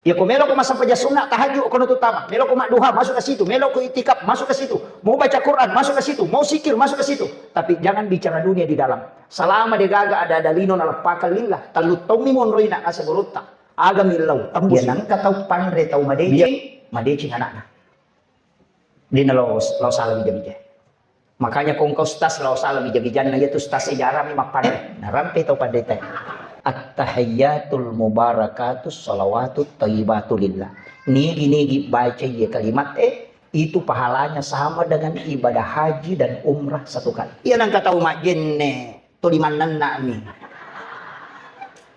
Ya kau melo kau masa paja sunnah tahajud kau nutut tamak, melo kau mak duha masuk ke situ, melo kau itikaf masuk ke situ, mau baca Quran masuk ke situ, mau sikir masuk ke situ. Tapi jangan bicara dunia di dalam. Selama dia gaga ada dalino ala pakal lillah, talu tomi mon roina asa borutta. Aga milau, dia nang katau pandre tau madeci anak. Dia lo salah bija. Makanya kau stas lo salah bija na itu stas sejarah mi mapan. Nah rampe tau pandai teh. At-tahiyyatul mubarakatus salawatut thayyibatulillah. Nigi baca ya kalimat itu pahalanya sama dengan ibadah haji dan umrah satu kali. Iya nang kata umat jenne tulimanan nami.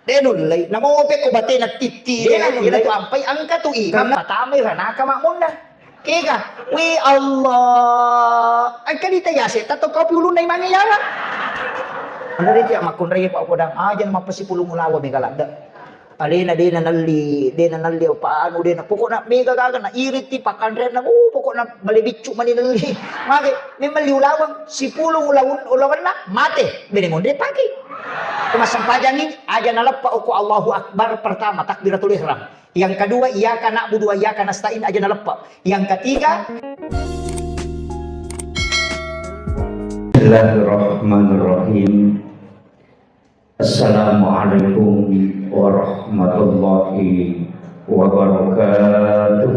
Denul lay namo pe ko bate na titi. Denul lay ampai angka tu i. Patamay ranaka makunda. Kega, we Allah. Ang kanita yase tato kopi ulun na mangyayala. Ano rin siya, makunray pa ako dang, dyan mapasipulong ulawa, may galada. Alina, di na nali, o paano, di na, puko na, may gagaga na, iriti, pakanre na, puko na, malibitso maninali. Maki, may maliulawang, sipulong ulawan na, mate, binimundre, pagi. Kumasampajan ini, aja nalap pa ako, Allahu Akbar, pertama, takbiratul ihram. Yang kedua, iyaka na'budu wa iyaka nasta'in, aja nalap pa. Yang ketiga, Bismillahirrahmanirrahim. Assalamualaikum warahmatullahi wabarakatuh.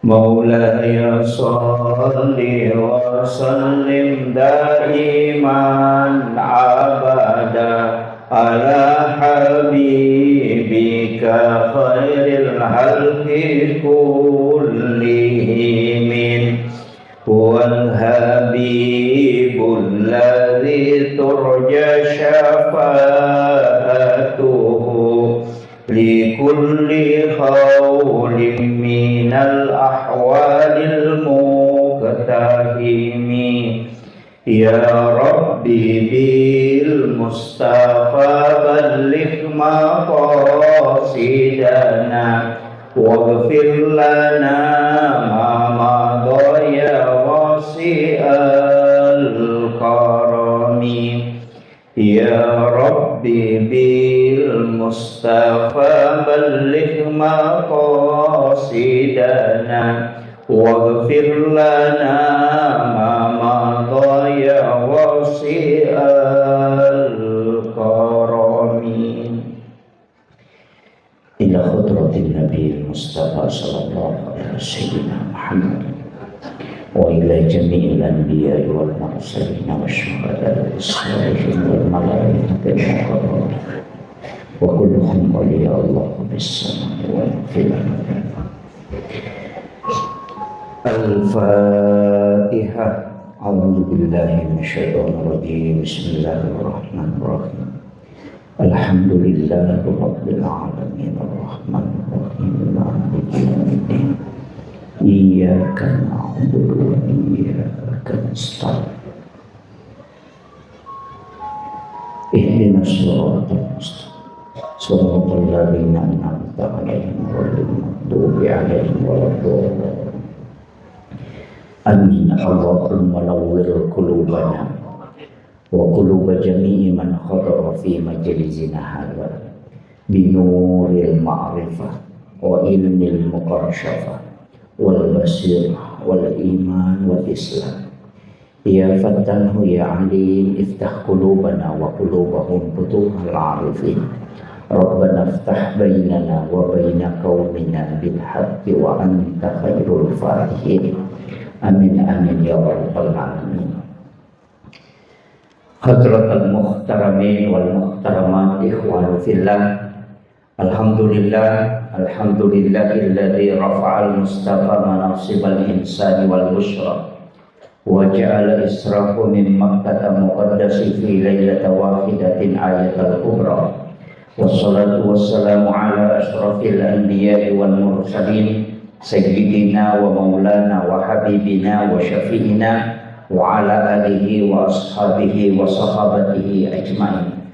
Maulaya salli wa sallim daiman abada ala habibika khairil halqi kullihim wal habibul ladzi turja syafa'atuhu li kulli khawlin minal ahwalil muqtahimi. Ya Rabbi bil Mustafa balligh maqasidana waghfir lana ma madha ya wasi'al karami. Ya Rabbi bil Mustafa balligh maqasidana waghfir lana ma madha ya wasi'al karami. Ila khudratin Nabi Mustafa sallallahu alaihi wasallam Muhammad wa ila jami'il anbiya'i wal mursalin wa syuhada'i was-salihin wal malaikati al-muqarrabin wa kulluhum waliya Allah bis-samai wal fil. Al-Fatihah. A'udzu billahi minasyaitonir rajim. Bismillahirrahmanirrahim. Alhamdulillahi rabbil alamin arrahmanir rahim maliki yaumiddin. Iyyaka na'budu wa iyyaka nasta'in. Ihdinas siratal mustaqim. Siratal ladzina an'amta 'alaihim ghairil maghdubi 'alaihim waladdallin. Amin. Allahumma nawwir qulubana wa quluba jami'i man hadara fi majlisina hadha bi nuril ma'rifah wa ilmil muqarsyafah wal basir wal iman wal islam. Ya Fattahu ya Alim iftah qulubana wa qulubahum futuhal arifin. Rabbana iftah bainana wa baina qaumina bil haqqi wa anta khairul fatihin. Amin amin ya rabbal alamin. Hadratal muhtaramin wal muhtaramat ikhwan fillah. Alhamdulillahilladzi rafa'al mustafa manasibal insani wal bushra wa ja'ala israfu min makkata muqaddasi fi lailata wahidatin ayatal kubra. Wassalatu wassalamu ala ashrafil anbiya'i wal mursalin sayyidina wa maulana wa habibina wa syafi'ina wa ala alihi wa ashabihi wa sahabatihi ajma'in.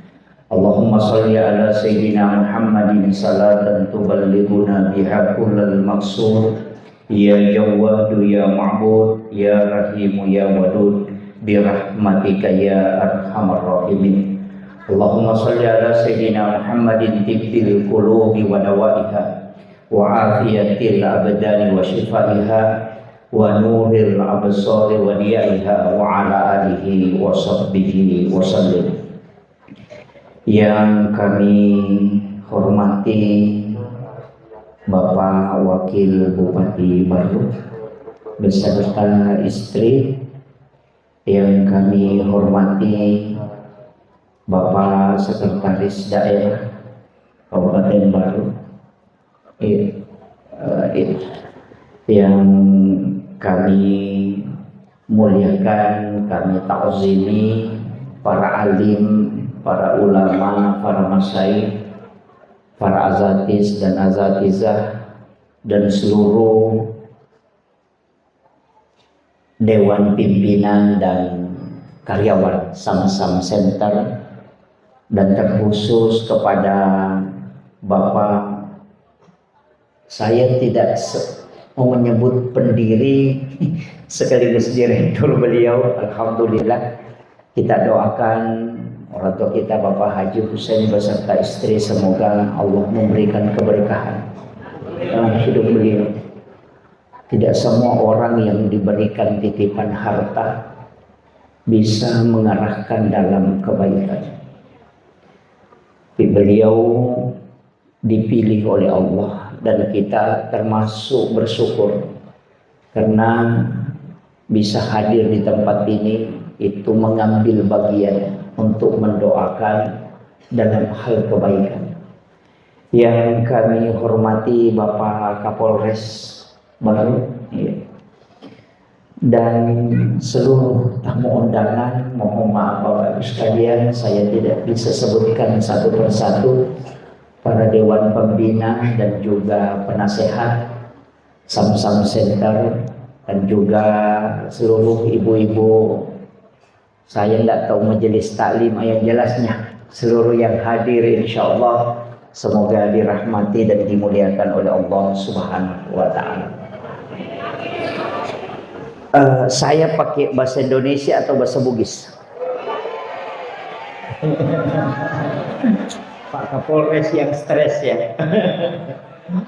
Allahumma salli ala sayyidina Muhammadin salatan tuballighuna biha kullal maqsud. Ya Jawwadu ya Ma'bud ya Rahimu ya Wadud birahmatika ya arhamar rahimin. Allahumma salli ala Sayyidina Muhammadin tibbil qulubi wa dawaiha wa afiyatil abdani wa shifaiha wa nuril absari wa diyaiha wa ala alihi wa sahbihi wa sallim. Yang kami hormati Bapak Wakil Bupati Baru beserta istri, yang kami hormati Bapak Sekretaris Daerah Kabupaten Baru, yang kami muliakan, kami ta'zimi para alim, para ulama, para masyayikh, para azatis dan azatizah, dan seluruh dewan pimpinan dan karyawan Sam-Sam Center, dan terkhusus kepada Bapak, saya tidak mau menyebut pendiri sekaligus direktur beliau. Alhamdulillah, kita doakan orang tua kita Bapak Haji Husain beserta istri, semoga Allah memberikan keberkahan dalam hidup beliau. Tidak semua orang yang diberikan titipan harta bisa mengarahkan dalam kebaikan. Tapi beliau dipilih oleh Allah, dan kita termasuk bersyukur karena bisa hadir di tempat ini, itu mengambil bagian untuk mendoakan dalam hal kebaikan. Yang kami hormati Bapak Kapolres Baru, dan seluruh tamu undangan, mohon maaf Bapak Ibu sekalian, saya tidak bisa sebutkan satu persatu, para dewan pembina dan juga penasehat Sam-Sam Center, dan juga seluruh ibu-ibu, saya tidak tahu majelis taklim yang jelasnya, seluruh yang hadir insya Allah semoga dirahmati dan dimuliakan oleh Allah Subhanahu wa Ta'ala. Saya pakai bahasa Indonesia atau bahasa Bugis? Pak Kapolres yang stres ya.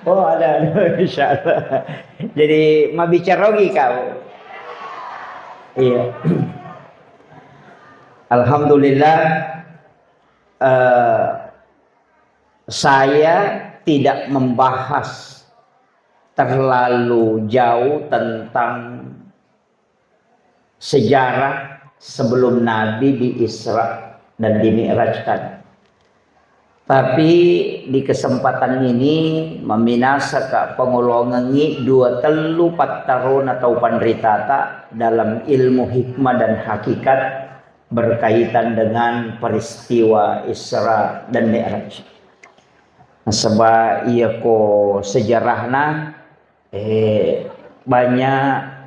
Oh ada insya Allah. Jadi mau bicara lagi kau. Iya. Alhamdulillah, saya tidak membahas terlalu jauh tentang sejarah sebelum Nabi di Isra dan dimi'rajkan. Tapi di kesempatan ini meminasaka pengulongangi dua telu pattarun atau pandritata dalam ilmu hikmah dan hakikat berkaitan dengan peristiwa Isra dan Mi'raj. Sebab ia ko sejarahna banyak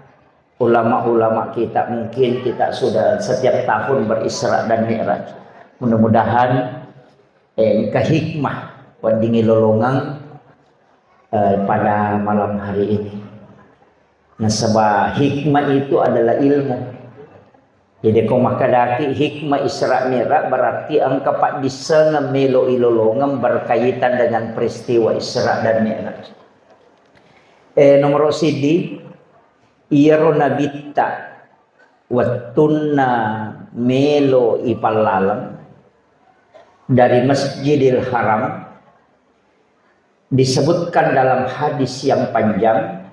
ulama-ulama kita, mungkin kita sudah setiap tahun berisra dan mi'raj. Mudah-mudahan hikmah wadingi lolongang pada malam hari ini. Nah, sebab hikmah itu adalah ilmu. Jadi kau makadaki hikmah Isra Mi'raj berarti angka pak bisa ngemelo ilolongan berkaitan dengan peristiwa Isra dan Mi'raj. Nomor sidi iro nabitta wattunna melo ipalalam dari Masjidil Haram. Disebutkan dalam hadis yang panjang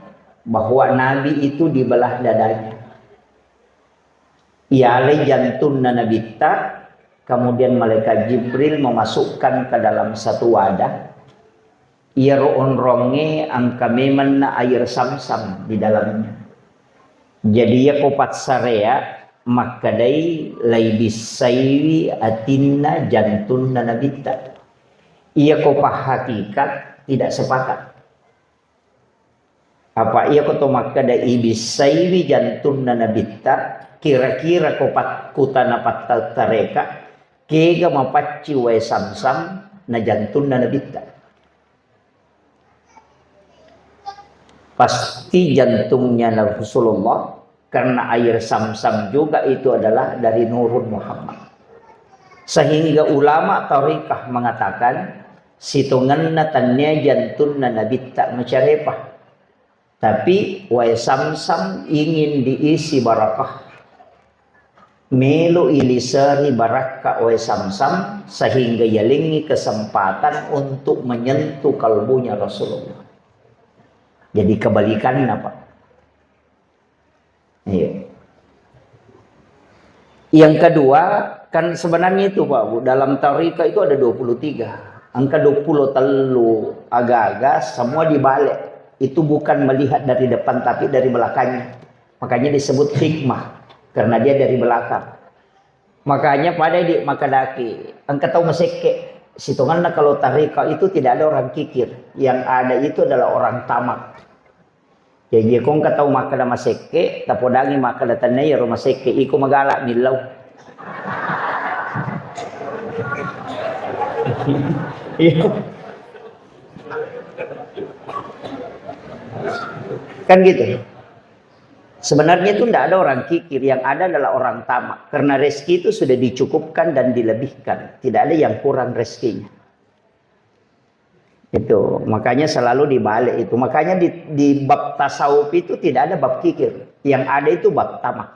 bahwa Nabi itu dibelah dadanya. Iale jantunna nabitta, kemudian malaikat Jibril memasukkan ke dalam satu wadah. Ia ronge angka memen air Sam-Sam di dalamnya. Jadi ya kopat sarea makadai laibisaiwi atinna jantunna nabitta. Ia kopah hakikat tidak sepakat. Apa ia koto makadai ibisaiwi jantunna nabitta, kira-kira kopat kutana patta tareka kega mapacci wae Sam-Sam na jantunna nabitta. Pasti jantungnya Rasulullah, karena air Sam-Sam juga itu adalah dari nurun Muhammad. Sehingga ulama tarikah mengatakan situnganna tannya jantunna nabitta macarepah. Tapi wae samsam ingin diisi barakah. Melu ilisari barakah wae samsam sehingga yalingi kesempatan untuk menyentuh kalbunya Rasulullah. Jadi kebalikannya Pak. Iya. Yang kedua, kan sebenarnya itu Pak Bu, dalam tarika itu ada 23. Angka 20 telu agak-agak semua dibalik. Itu bukan melihat dari depan tapi dari belakangnya. Makanya disebut hikmah karena dia dari belakang. Makanya pada di makadaki angka tahu meseke. Situnganna kalau tarika itu tidak ada orang kikir, yang ada itu adalah orang tamak. Jadi kong tahu makada maseke, tapodangi makada tanay ro maseke iku magala milaw. Kan gitu. Sebenarnya itu tidak ada orang kikir, yang ada adalah orang tamak. Karena rezeki itu sudah dicukupkan dan dilebihkan. Tidak ada yang kurang rezekinya. Itu makanya selalu dibalik itu. Makanya di bab tasawuf itu tidak ada bab kikir. Yang ada itu bab tamak.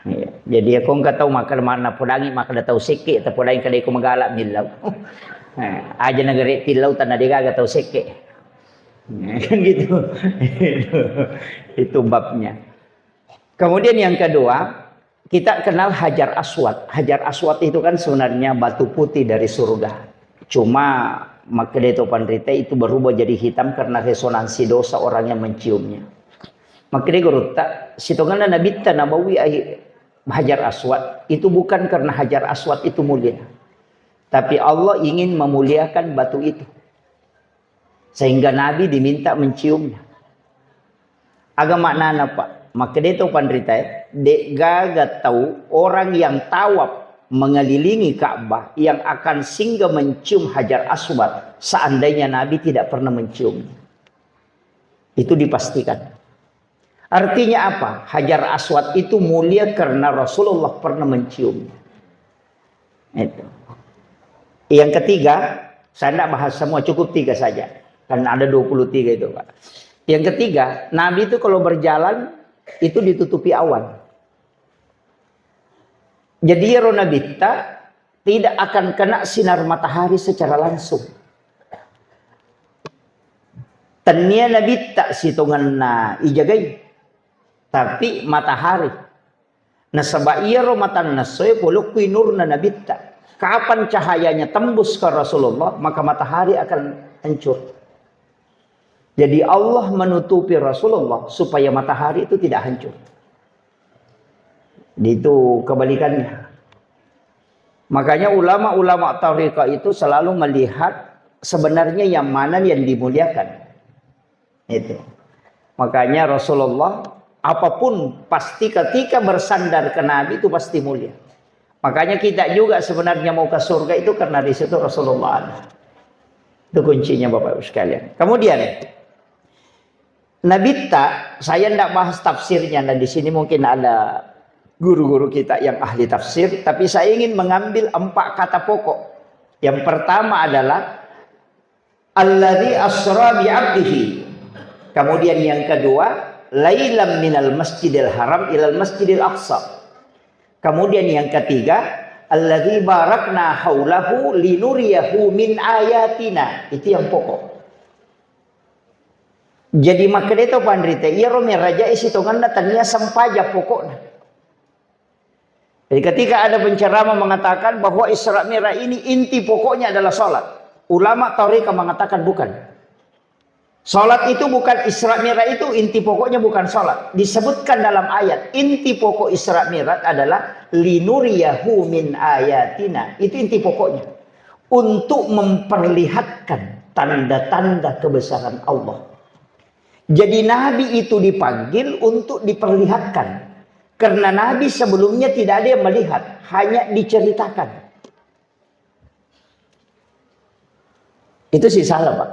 Ya. Jadi aku nggak tahu makan mana podangi makan tahu seke, atau podangi kadai aku magalak milau. Aja negeri tilau tanah dia gak tahu seke. Kan gitu. Itu babnya. Kemudian yang kedua, kita kenal Hajar Aswad. Hajar Aswad itu kan sebenarnya batu putih dari surga. Cuma makanya pandrita itu berubah jadi hitam karena resonansi dosa orang yang menciumnya. Makanya guruta sitongan Nabi Nabawi Hajar Aswad itu bukan karena Hajar Aswad itu mulia. Tapi Allah ingin memuliakan batu itu. Sehingga Nabi diminta menciumnya. Agak maknanya Pak. Maka dia tahu pandrita dek gaga tahu orang yang tawaf mengelilingi Ka'bah yang akan singgah mencium Hajar Aswad seandainya Nabi tidak pernah menciumnya. Itu dipastikan. Artinya apa? Hajar Aswad itu mulia karena Rasulullah pernah menciumnya. Itu. Yang ketiga, saya tidak bahas semua, cukup 3 saja. Karena ada 23 itu Pak. Yang ketiga, Nabi itu kalau berjalan itu ditutupi awan. Jadi Ronabita tidak akan kena sinar matahari secara langsung. Tania nabita situngan na ijagai. Tapi matahari. Nasabaiya romatan nasoy polukui nur na nabita. Kapan cahayanya tembus ke Rasulullah, maka matahari akan hancur. Jadi Allah menutupi Rasulullah supaya matahari itu tidak hancur. Itu kebalikannya. Makanya ulama-ulama tariqah itu selalu melihat sebenarnya yang mana yang dimuliakan. Itu. Makanya Rasulullah apapun pasti ketika bersandar ke Nabi itu pasti mulia. Makanya kita juga sebenarnya mau ke surga itu karena di situ Rasulullah ada. Itu kuncinya Bapak Ibu sekalian. Kemudian Nabita, saya tidak bahas tafsirnya, dan di sini mungkin ada guru-guru kita yang ahli tafsir, tapi saya ingin mengambil 4 kata pokok. Yang pertama adalah alladzi asra bi 'abdihi. Kemudian yang kedua, lailam minal masjidil haram ilal masjidil aqsa. Kemudian yang ketiga, alladzi barakna haulahu linuriyahu min ayatina. Itu yang pokok. Jadi makanya itu pandrita, iya romi raja isi tongan datangnya sampaja pokoknya. Jadi ketika ada penceramah mengatakan bahwa Isra Mi'raj ini inti pokoknya adalah sholat, ulama tariqah mengatakan bukan. Sholat itu bukan, Isra Mi'raj itu inti pokoknya bukan sholat. Disebutkan dalam ayat, inti pokok Isra Mi'raj adalah linuriyahu min ayatina. Itu inti pokoknya. Untuk memperlihatkan tanda-tanda kebesaran Allah. Jadi Nabi itu dipanggil untuk diperlihatkan. Karena Nabi sebelumnya tidak ada yang melihat. Hanya diceritakan. Itu sih salah Pak.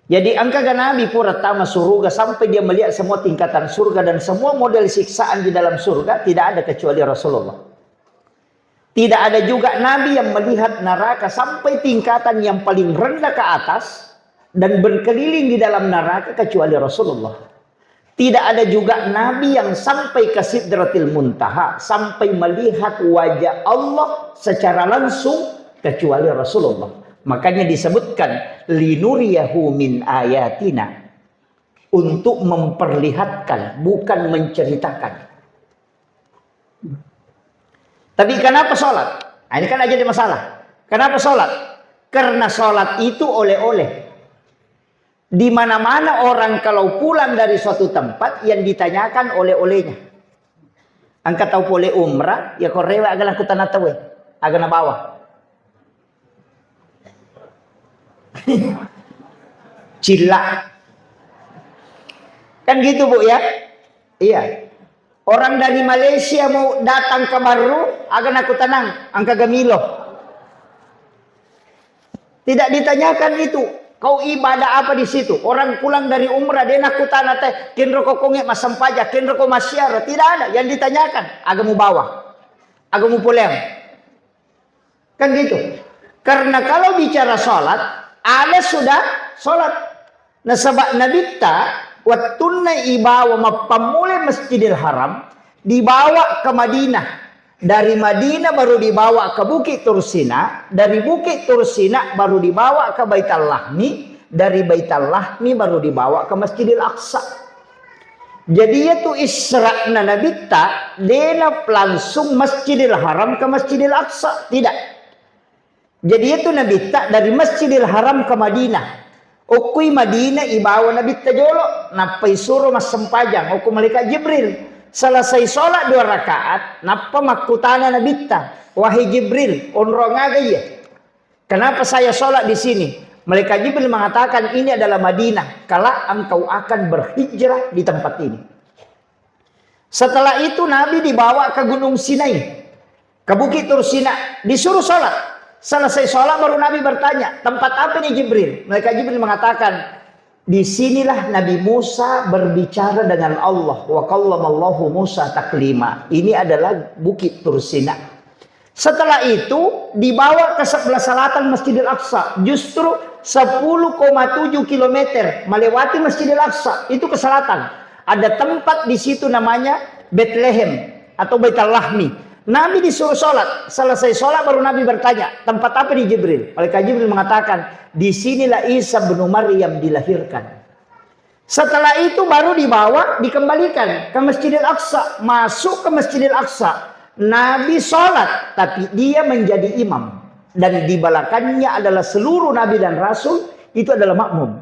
Jadi angka Nabi pura tama surga sampai dia melihat semua tingkatan surga dan semua model siksaan di dalam surga tidak ada kecuali Rasulullah. Tidak ada juga nabi yang melihat neraka sampai tingkatan yang paling rendah ke atas dan berkeliling di dalam neraka kecuali Rasulullah. Tidak ada juga nabi yang sampai ke Sidratil Muntaha, sampai melihat wajah Allah secara langsung kecuali Rasulullah. Makanya disebutkan linuriyahu min ayatina, untuk memperlihatkan, bukan menceritakan. Tapi kenapa sholat? Nah, ini kan aja ada masalah. Kenapa sholat? Karena sholat itu oleh-oleh. Di mana-mana orang kalau pulang dari suatu tempat yang ditanyakan oleh-olehnya. Angkat tahu boleh umrah, ya korewa agak lakukan atawe, agak na bawah. Cila. Kan gitu Bu ya? Iya. Orang dari Malaysia mau datang ke Baru, akan aku tenang, angka Gamilo. Tidak ditanyakan itu. Kau ibadah apa di situ? Orang pulang dari umrah, dia nak kutana teh, kenro kokongnya masam pajak, kenro ko masyara. Tidak ada. Yang ditanyakan, agamu bawah, agamu pulang. Kan gitu. Karena kalau bicara sholat, ada sudah sholat. Nah sebab Nabi ta wattunna ibawa mapamule Masjidil Haram, dibawa ke Madinah. Dari Madinah baru dibawa ke Bukit Tursina, dari Bukit Tursina baru dibawa ke Baitul Lahmi, dari Baitul Lahmi baru dibawa ke Masjidil Aqsa. Jadi itu Isra na Nabi ta dena langsung Masjidil Haram ke Masjidil Aqsa, tidak. Jadi itu Nabi ta dari Masjidil Haram ke Madinah. Ukui Madinah ibawa Nabi tajolo napai suruh mas sempajang uku malaikat Jibril. Selesai sholat 2 rakaat napa makutana Nabi ta, wahai Jibril onrongaga ya, kenapa saya sholat di sini? Malaikat Jibril mengatakan ini adalah Madinah, kala engkau akan berhijrah di tempat ini. Setelah itu Nabi dibawa ke Gunung Sinai, ke Bukit Tursina, disuruh sholat. Selesai sholat baru Nabi bertanya, tempat apa nih Jibril? Malaikat Jibril mengatakan, disinilah Nabi Musa berbicara dengan Allah. Wa kallamallahu Musa taklima. Ini adalah Bukit Tursina. Setelah itu dibawa ke sebelah selatan Masjidil Aqsa. Justru 10,7 km melewati Masjidil Aqsa. Itu ke selatan. Ada tempat di situ namanya Bethlehem atau Baitul Lahmi. Nabi disuruh sholat. Selesai sholat baru Nabi bertanya, tempat apa di Jibril? Malaikat Jibril mengatakan, disinilah Isa bin Maryam dilahirkan. Setelah itu baru dibawa, dikembalikan ke Masjidil Aqsa. Masuk ke Masjidil Aqsa. Nabi sholat, tapi dia menjadi imam. Dan di belakangnya adalah seluruh Nabi dan Rasul, itu adalah makmum.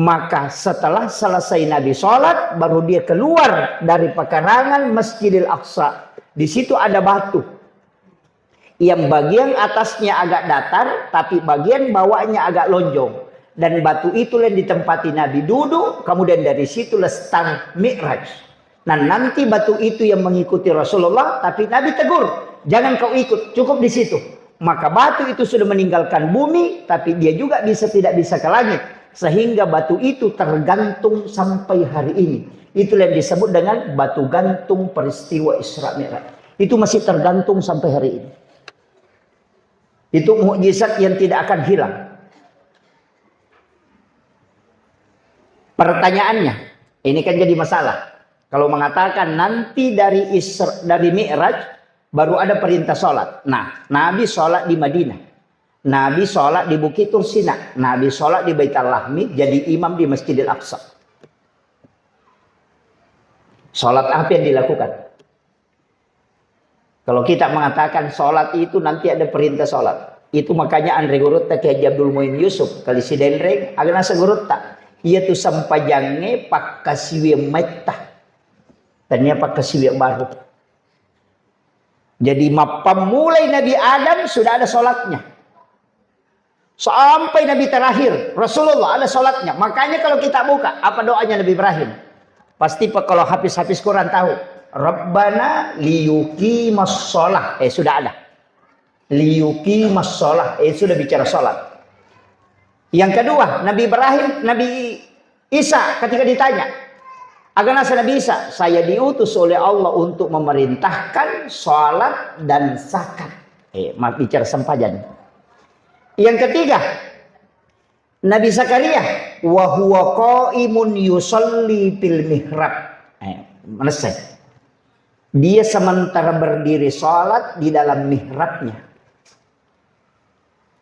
Maka setelah selesai Nabi sholat, baru dia keluar dari pekarangan Masjidil Aqsa. Di situ ada batu yang bagian atasnya agak datar, tapi bagian bawahnya agak lonjong. Dan batu itulah yang ditempati Nabi duduk, kemudian dari situlah stang Mi'raj. Nah nanti batu itu yang mengikuti Rasulullah, tapi Nabi tegur, jangan kau ikut, cukup di situ. Maka batu itu sudah meninggalkan bumi, tapi dia juga tidak bisa ke langit. Sehingga batu itu tergantung sampai hari ini. Itulah yang disebut dengan batu gantung peristiwa Isra Mi'raj. Itu masih tergantung sampai hari ini. Itu mukjizat yang tidak akan hilang. Pertanyaannya, ini kan jadi masalah. Kalau mengatakan nanti dari Mi'raj baru ada perintah sholat. Nah, Nabi sholat di Madinah. Nabi sholat di Bukit Tursina. Nabi sholat di Baitul Lahmi, jadi imam di Masjidil Aqsa. Sholat apa yang dilakukan? Kalau kita mengatakan sholat itu nanti ada perintah sholat. Itu makanya Andre Gurutta ke Abdul Muin Yusuf. Kali si Denreng, agak nasa Gurutta. Ia tu sampajangnya pak kasiwe metah. Tanya pak kasiwe baru. Jadi mulai Nabi Adam sudah ada sholatnya. Sampai Nabi terakhir, Rasulullah ada sholatnya. Makanya kalau kita buka, apa doanya Nabi Ibrahim? Pasti kalau habis Quran tahu. Rabbana liyuqimas sholah. Sudah ada. Liyuqimas sholah. Sudah bicara sholat. Yang kedua, Nabi Ibrahim, Nabi Isa ketika ditanya. Aganasa Nabi Isa, saya diutus oleh Allah untuk memerintahkan sholat dan zakat. Maaf bicara sempadan. Yang ketiga, Nabi Zakaria wa huwa qaimun yusalli fil mihrab. Selesai. Dia sementara berdiri salat di dalam mihrabnya.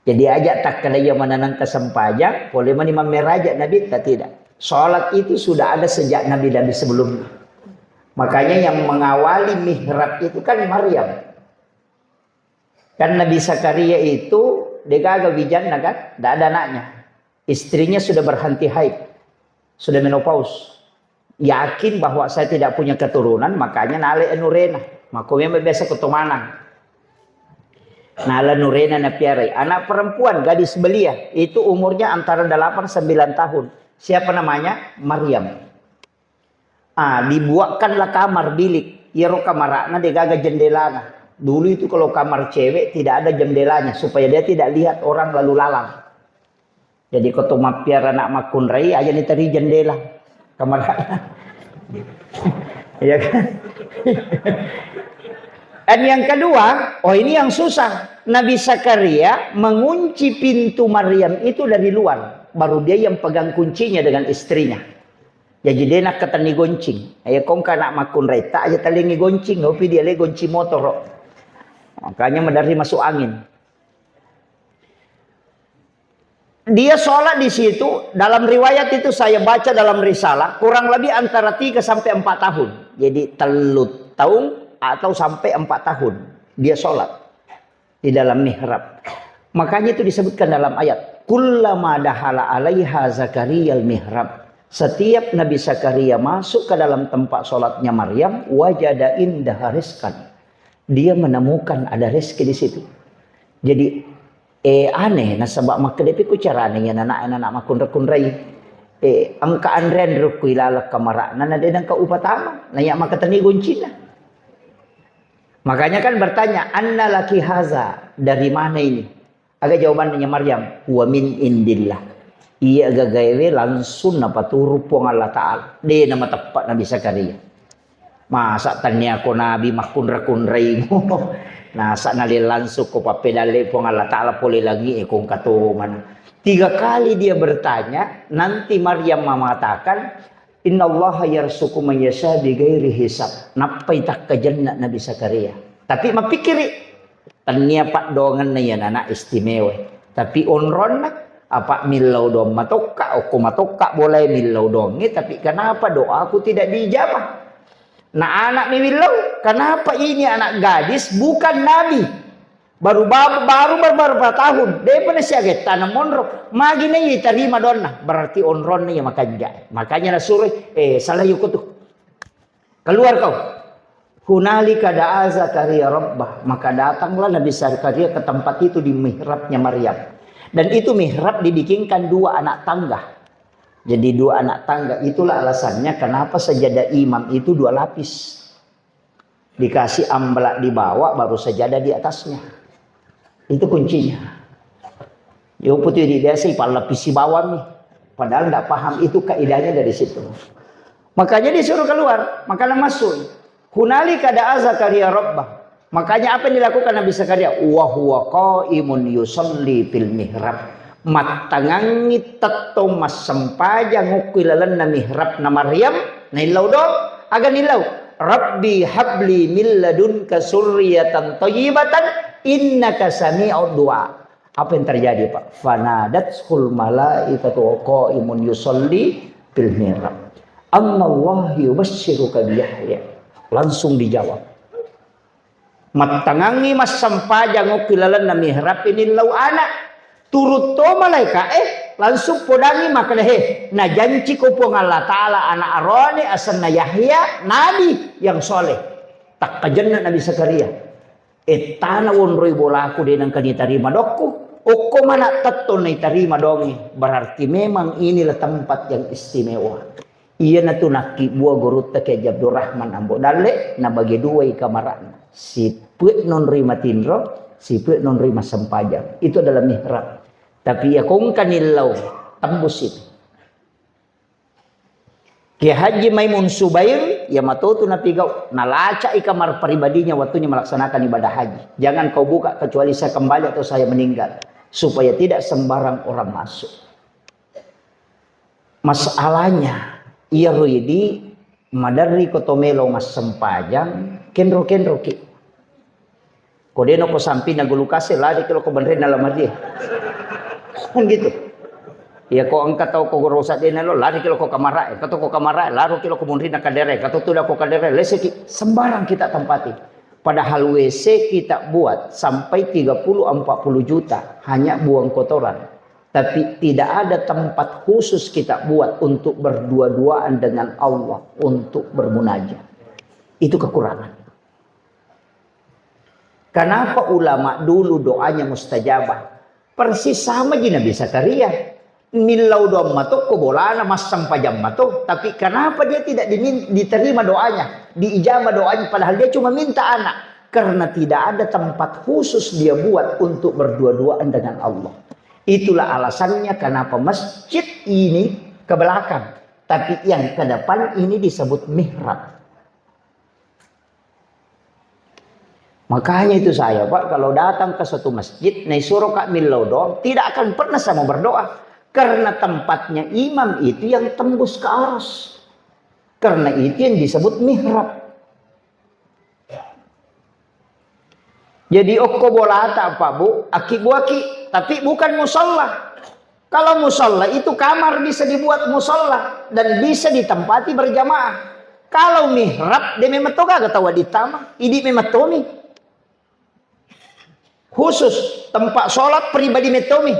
Jadi ajak tak kalaya menanang kesempajang, boleh menimam meraja Nabi tak tidak. Salat itu sudah ada sejak Nabi-Nabi sebelumnya. Makanya yang mengawali mihrab itu kan Maryam. Kan Nabi Zakaria itu dia gagal bijana kan, tidak ada anaknya. Istrinya sudah berhenti haid, sudah menopause. Yakin bahwa saya tidak punya keturunan, makanya nale nurena. Makomnya biasa ketumanan. Nala nurena na piarai. Anak perempuan, gadis belia, itu umurnya antara 8-9 tahun. Siapa namanya? Maryam. Dibuatkanlah kamar bilik. Yero kamarana dia gagal jendelana. Dulu itu kalau kamar cewek tidak ada jendelanya supaya dia tidak lihat orang lalu lalang. Jadi kalau mapiar anak makun rai aja ditari jendela kamar. Ya kan? Dan yang kedua, ini yang susah. Nabi Zakaria mengunci pintu Maryam itu dari luar. Baru dia yang pegang kuncinya dengan istrinya. Jadi dia nak ketani goncing. Ayah kong nak makun rai tak aja talingi goncing. Tapi dia le gonci motor. Makanya medari masuk angin. Dia sholat di situ. Dalam riwayat itu saya baca dalam risalah. Kurang lebih antara 3-4 tahun. Jadi telut tahun atau sampai 4 tahun. Dia sholat di dalam mihrab. Makanya itu disebutkan dalam ayat. Kullama dahala alaiha Zakaria al-mihrab. Setiap Nabi Zakaria masuk ke dalam tempat sholatnya Maryam. Wajada indaha rizqan. Dia menemukan ada rezeki di situ. Jadi aneh na sebab maka depi ku carane yan anak makun rai angka andren ru ku ilala kamara na dedang ka upatama na ya maka tani goncina. Makanya kan bertanya anna laki haza, dari mana ini? Agak jawabannya Maryam, wa min indillah. Iya agak gawe langsung napa turu pong Allah Ta'ala. Dia nama tepat Nabi Zakaria. Masa tanya ko nabi makun rai mo. Nasa nalil langsung ko papedale pong Allah Ta'ala poli lagi kung katuman. 3 kali dia bertanya, nanti Maryam mengatakan, Inna Allah yarsuku man yasha bighairi hisab. Napai tak ke jannah Nabi Zakaria. Tapi mapikiri, tanya pak dongan na yan anak istimewa. Tapi onron na, apa milau dong matoka, o kumatoka boleh milau dong. Tapi kenapa doa aku tidak dijabah? Nah anak milau, kenapa ini anak gadis bukan nabi? Baru beberapa tahun. Dia pernah siaget tanam onrok. Magi na iya terima donna. Berarti onron na iya makanya. Makanya nasuruh, salah yuk tuh. Keluar kau. Hunalika da'a Zakaria Rabbah. Maka datanglah Nabi Zakaria ke tempat itu di mihrabnya Maryam. Dan itu mihrab dibikinkan 2 anak tangga. Jadi 2 anak tangga. Itulah alasannya kenapa sajadah imam itu 2 lapis. Dikasih amblak di bawah baru sajadah di atasnya. Itu kuncinya. Ya putih di dia sih lapis di bawah nih. Padahal tidak paham itu kaidahnya dari situ. Makanya disuruh keluar. Makanya masuk. Hunalika da'a Zakaria Rabbah. Makanya apa yang dilakukan Nabi Zakaria? Wa huwa qaimun yusalli fil mihrab. Matangangi tato mas sempaja ngukilalan na mihrab na Maryam na ilaw do aga nilaw Rabbi habli min ladunka surriyatan thayyibatan innaka sami'ud du'a. Apa yang terjadi Pak? Fanadatul malaikatu qaimun yusalli fil mihrab. Annallahu yubashshiruka bi Yahya. Langsung dijawab. Matangangi mas sempaja ngukilalan na mihrab ini law anak turut to malaika langsung podangi maka na janji ko po Allah Ta'ala anak arone asan na Yahya nabi yang soleh tak kajanna Nabi Zakaria tanawon roy bolaku din ang kanitarima dokku oko mana tatto na itarima dongi berarti memang inilah tempat yang istimewa. Iya na tunaki buah gurut ke Abdurrahman ambo dale na bagi 2 kamaran si puet non rima tinro si puet non rima sempajang itu adalah mihrab. Tapi ya kung kanilaw tembus itu. Ki Haji Maimun Subair ya matoto na pigaw, nalaca ikamar pribadinya waktunya melaksanakan ibadah haji. Jangan kau buka kecuali saya kembali atau saya meninggal, supaya tidak sembarang orang masuk. Masalahnya, ia ruidi madari kotomelo mas sempajang kenro ki. Kodeno ko sampi nagulukase lari kilo ko bandre na lamar dia. Kan gitu. Ya ko ang kataw ko rosa din lo lari kilo ko kamara, kato ko kamara, laro kilo ko munri na kadere, kato tuda ko kadere, leseki sembarang kita tempati. Padahal WC kita buat sampai 30-40 juta hanya buang kotoran. Tapi tidak ada tempat khusus kita buat untuk berdua-duaan dengan Allah, untuk bermunajat. Itu kekurangan. Kenapa ulama dulu doanya mustajabah? Persis sama je Nabi Zakaria. Milau doa mato ko bolana mas sampajam mato, tapi kenapa dia tidak diterima doanya, diijabah doanya, padahal dia cuma minta anak? Karena tidak ada tempat khusus dia buat untuk berdua-duaan dengan Allah. Itulah alasannya kenapa masjid ini ke belakang, tapi yang ke depan ini disebut mihrab. Makanya itu saya Pak, kalau datang ke suatu masjid, naisuro kak milau doa, tidak akan pernah saya mau berdoa. Karena tempatnya imam itu yang tembus ke aras. Karena itu yang disebut mihrab. Jadi okko bolata Pak Bu, aki buaki, tapi bukan musola. Kalau musola itu kamar bisa dibuat musola dan bisa ditempati berjamaah. Kalau mihrab dia memetoga ketawa ditama, ini memetomi. Khusus tempat sholat pribadi metomi.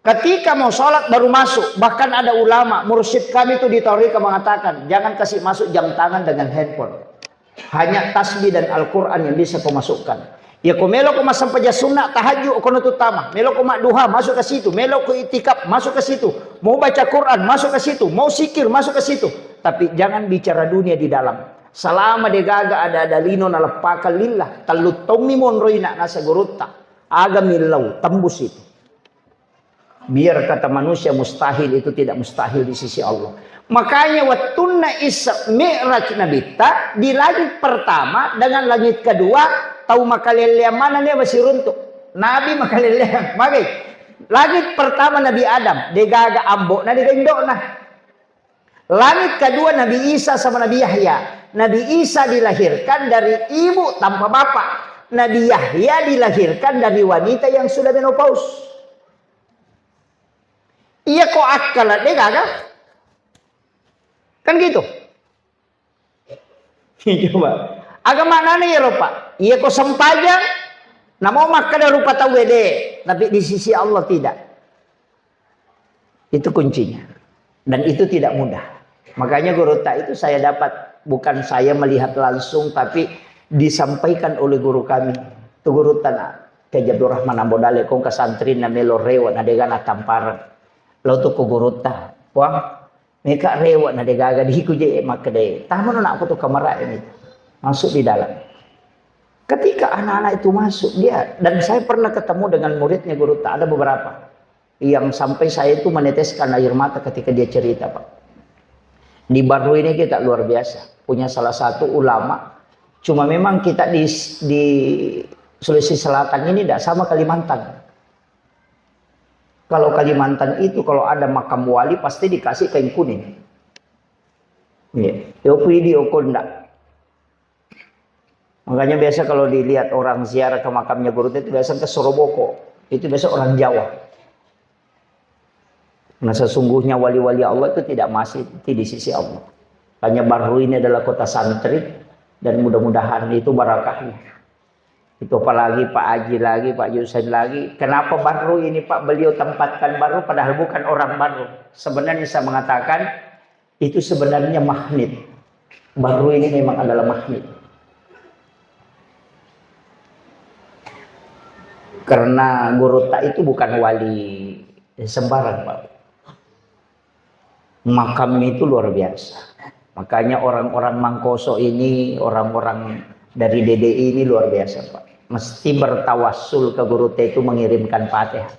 Ketika mau sholat baru masuk. Bahkan ada ulama, mursyid kami itu di Torika mengatakan, jangan kasih masuk jam tangan dengan handphone. Hanya tasbih dan Al-Quran yang bisa kau masukkan. Ya kau melo kau masam paja sunnah, tahajud, kau nutut tama. Melo kau mak duha, masuk ke situ. Melo kau itikaf, masuk ke situ. Mau baca Quran, masuk ke situ. Mau sikir, masuk ke situ. Tapi jangan bicara dunia di dalam. Selama dia gaga ada lino nalapaka lillah. Talut tomimon roina nasa gurutta. Aga milau, tembus itu. Biar kata manusia mustahil, itu tidak mustahil di sisi Allah. Makanya watunna isra mi'raj nabita di langit pertama dengan langit kedua, tahu makaleleang mana dia masih runtuh. Nabi makaleleang. Magai langit pertama Nabi Adam, dia gaga ambok, nah dia gendok nah. Langit kedua Nabi Isa sama Nabi Yahya. Nabi Isa dilahirkan dari ibu tanpa bapak. Nabi Yahya dilahirkan dari wanita yang sudah menopause. Iya kok akal dia gagah? Kan gitu. Coba. Agama mana ya Pak? Iya kok sempajang. Namo makan rupa tawede, tapi di sisi Allah tidak. Itu kuncinya. Dan itu tidak mudah. Makanya guru tak itu saya dapat, bukan saya melihat langsung, tapi disampaikan oleh guru kami. Itu guru tanah ke Abdul Rahman Ambodale kong kasantri na melo rewat na degana tamparan. Lalu tu kugurutta, wah, mereka rewat na degaga dihiku je makade. Taman nak aku tu kamera ini masuk di dalam. Ketika anak-anak itu masuk dia, dan saya pernah ketemu dengan muridnya gurutta, ada beberapa yang sampai saya itu meneteskan air mata ketika dia cerita Pak. Di Baru ini kita luar biasa, punya salah satu ulama. Cuma memang kita di Sulawesi Selatan ini tidak sama Kalimantan. Kalau Kalimantan itu kalau ada makam wali pasti dikasih kain kuning. Iya, video kondak. Makanya biasa kalau dilihat orang ziarah ke makamnya guru itu biasa ke Soroboko. Itu biasa orang Jawa. Nah sesungguhnya wali-wali Allah itu tidak masih di sisi Allah. Hanya Baru ini adalah kota santri dan mudah-mudahan itu barakahnya. Itu apalagi Pak Haji lagi, Pak Yusen lagi. Kenapa Baru ini Pak? Beliau tempatkan Baru padahal bukan orang Baru. Sebenarnya saya mengatakan itu sebenarnya magnet. Baru ini memang adalah magnet. Karena Gurutta itu bukan wali sembarang Pak. Makamnya itu luar biasa. Makanya orang-orang Mangkoso ini, orang-orang dari DDI ini luar biasa Pak. Mesti bertawassul ke Gurutta itu mengirimkan Fatihah.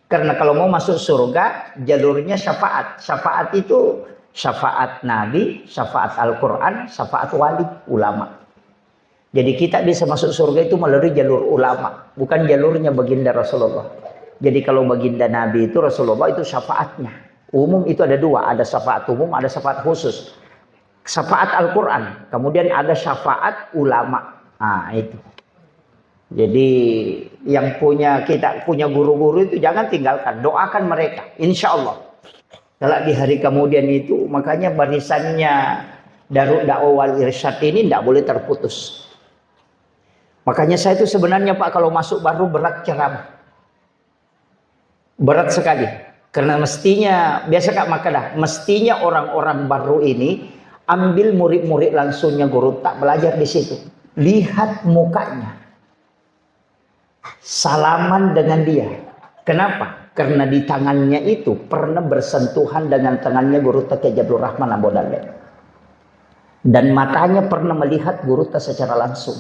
Karena kalau mau masuk surga jalurnya syafaat. Syafaat itu Syafaat Nabi, syafaat Al-Quran, syafaat wali, ulama. Jadi kita bisa masuk surga itu melalui jalur ulama, bukan jalurnya baginda Rasulullah. Jadi kalau baginda Nabi itu Rasulullah itu syafaatnya. Umum itu ada dua, ada syafaat umum, ada syafaat khusus. Syafaat Al-Quran, kemudian ada syafaat ulama. Nah itu. Jadi yang kita punya guru-guru itu jangan tinggalkan, doakan mereka, insya Allah. Kalau di hari kemudian itu, makanya barisannya Darul Dakwah wal Irsyad ini tidak boleh terputus. Makanya saya itu sebenarnya Pak kalau masuk baru berat ceramah. Berat sekali. Karena mestinya, biasa Kak Makadah, mestinya orang-orang baru ini ambil murid-murid langsungnya guru tak belajar di situ. Lihat mukanya. Salaman dengan dia. Kenapa? Karena di tangannya itu pernah bersentuhan dengan tangannya guru tak Jabdur Rahman Abu Dalil. Dan matanya pernah melihat guru tak secara langsung.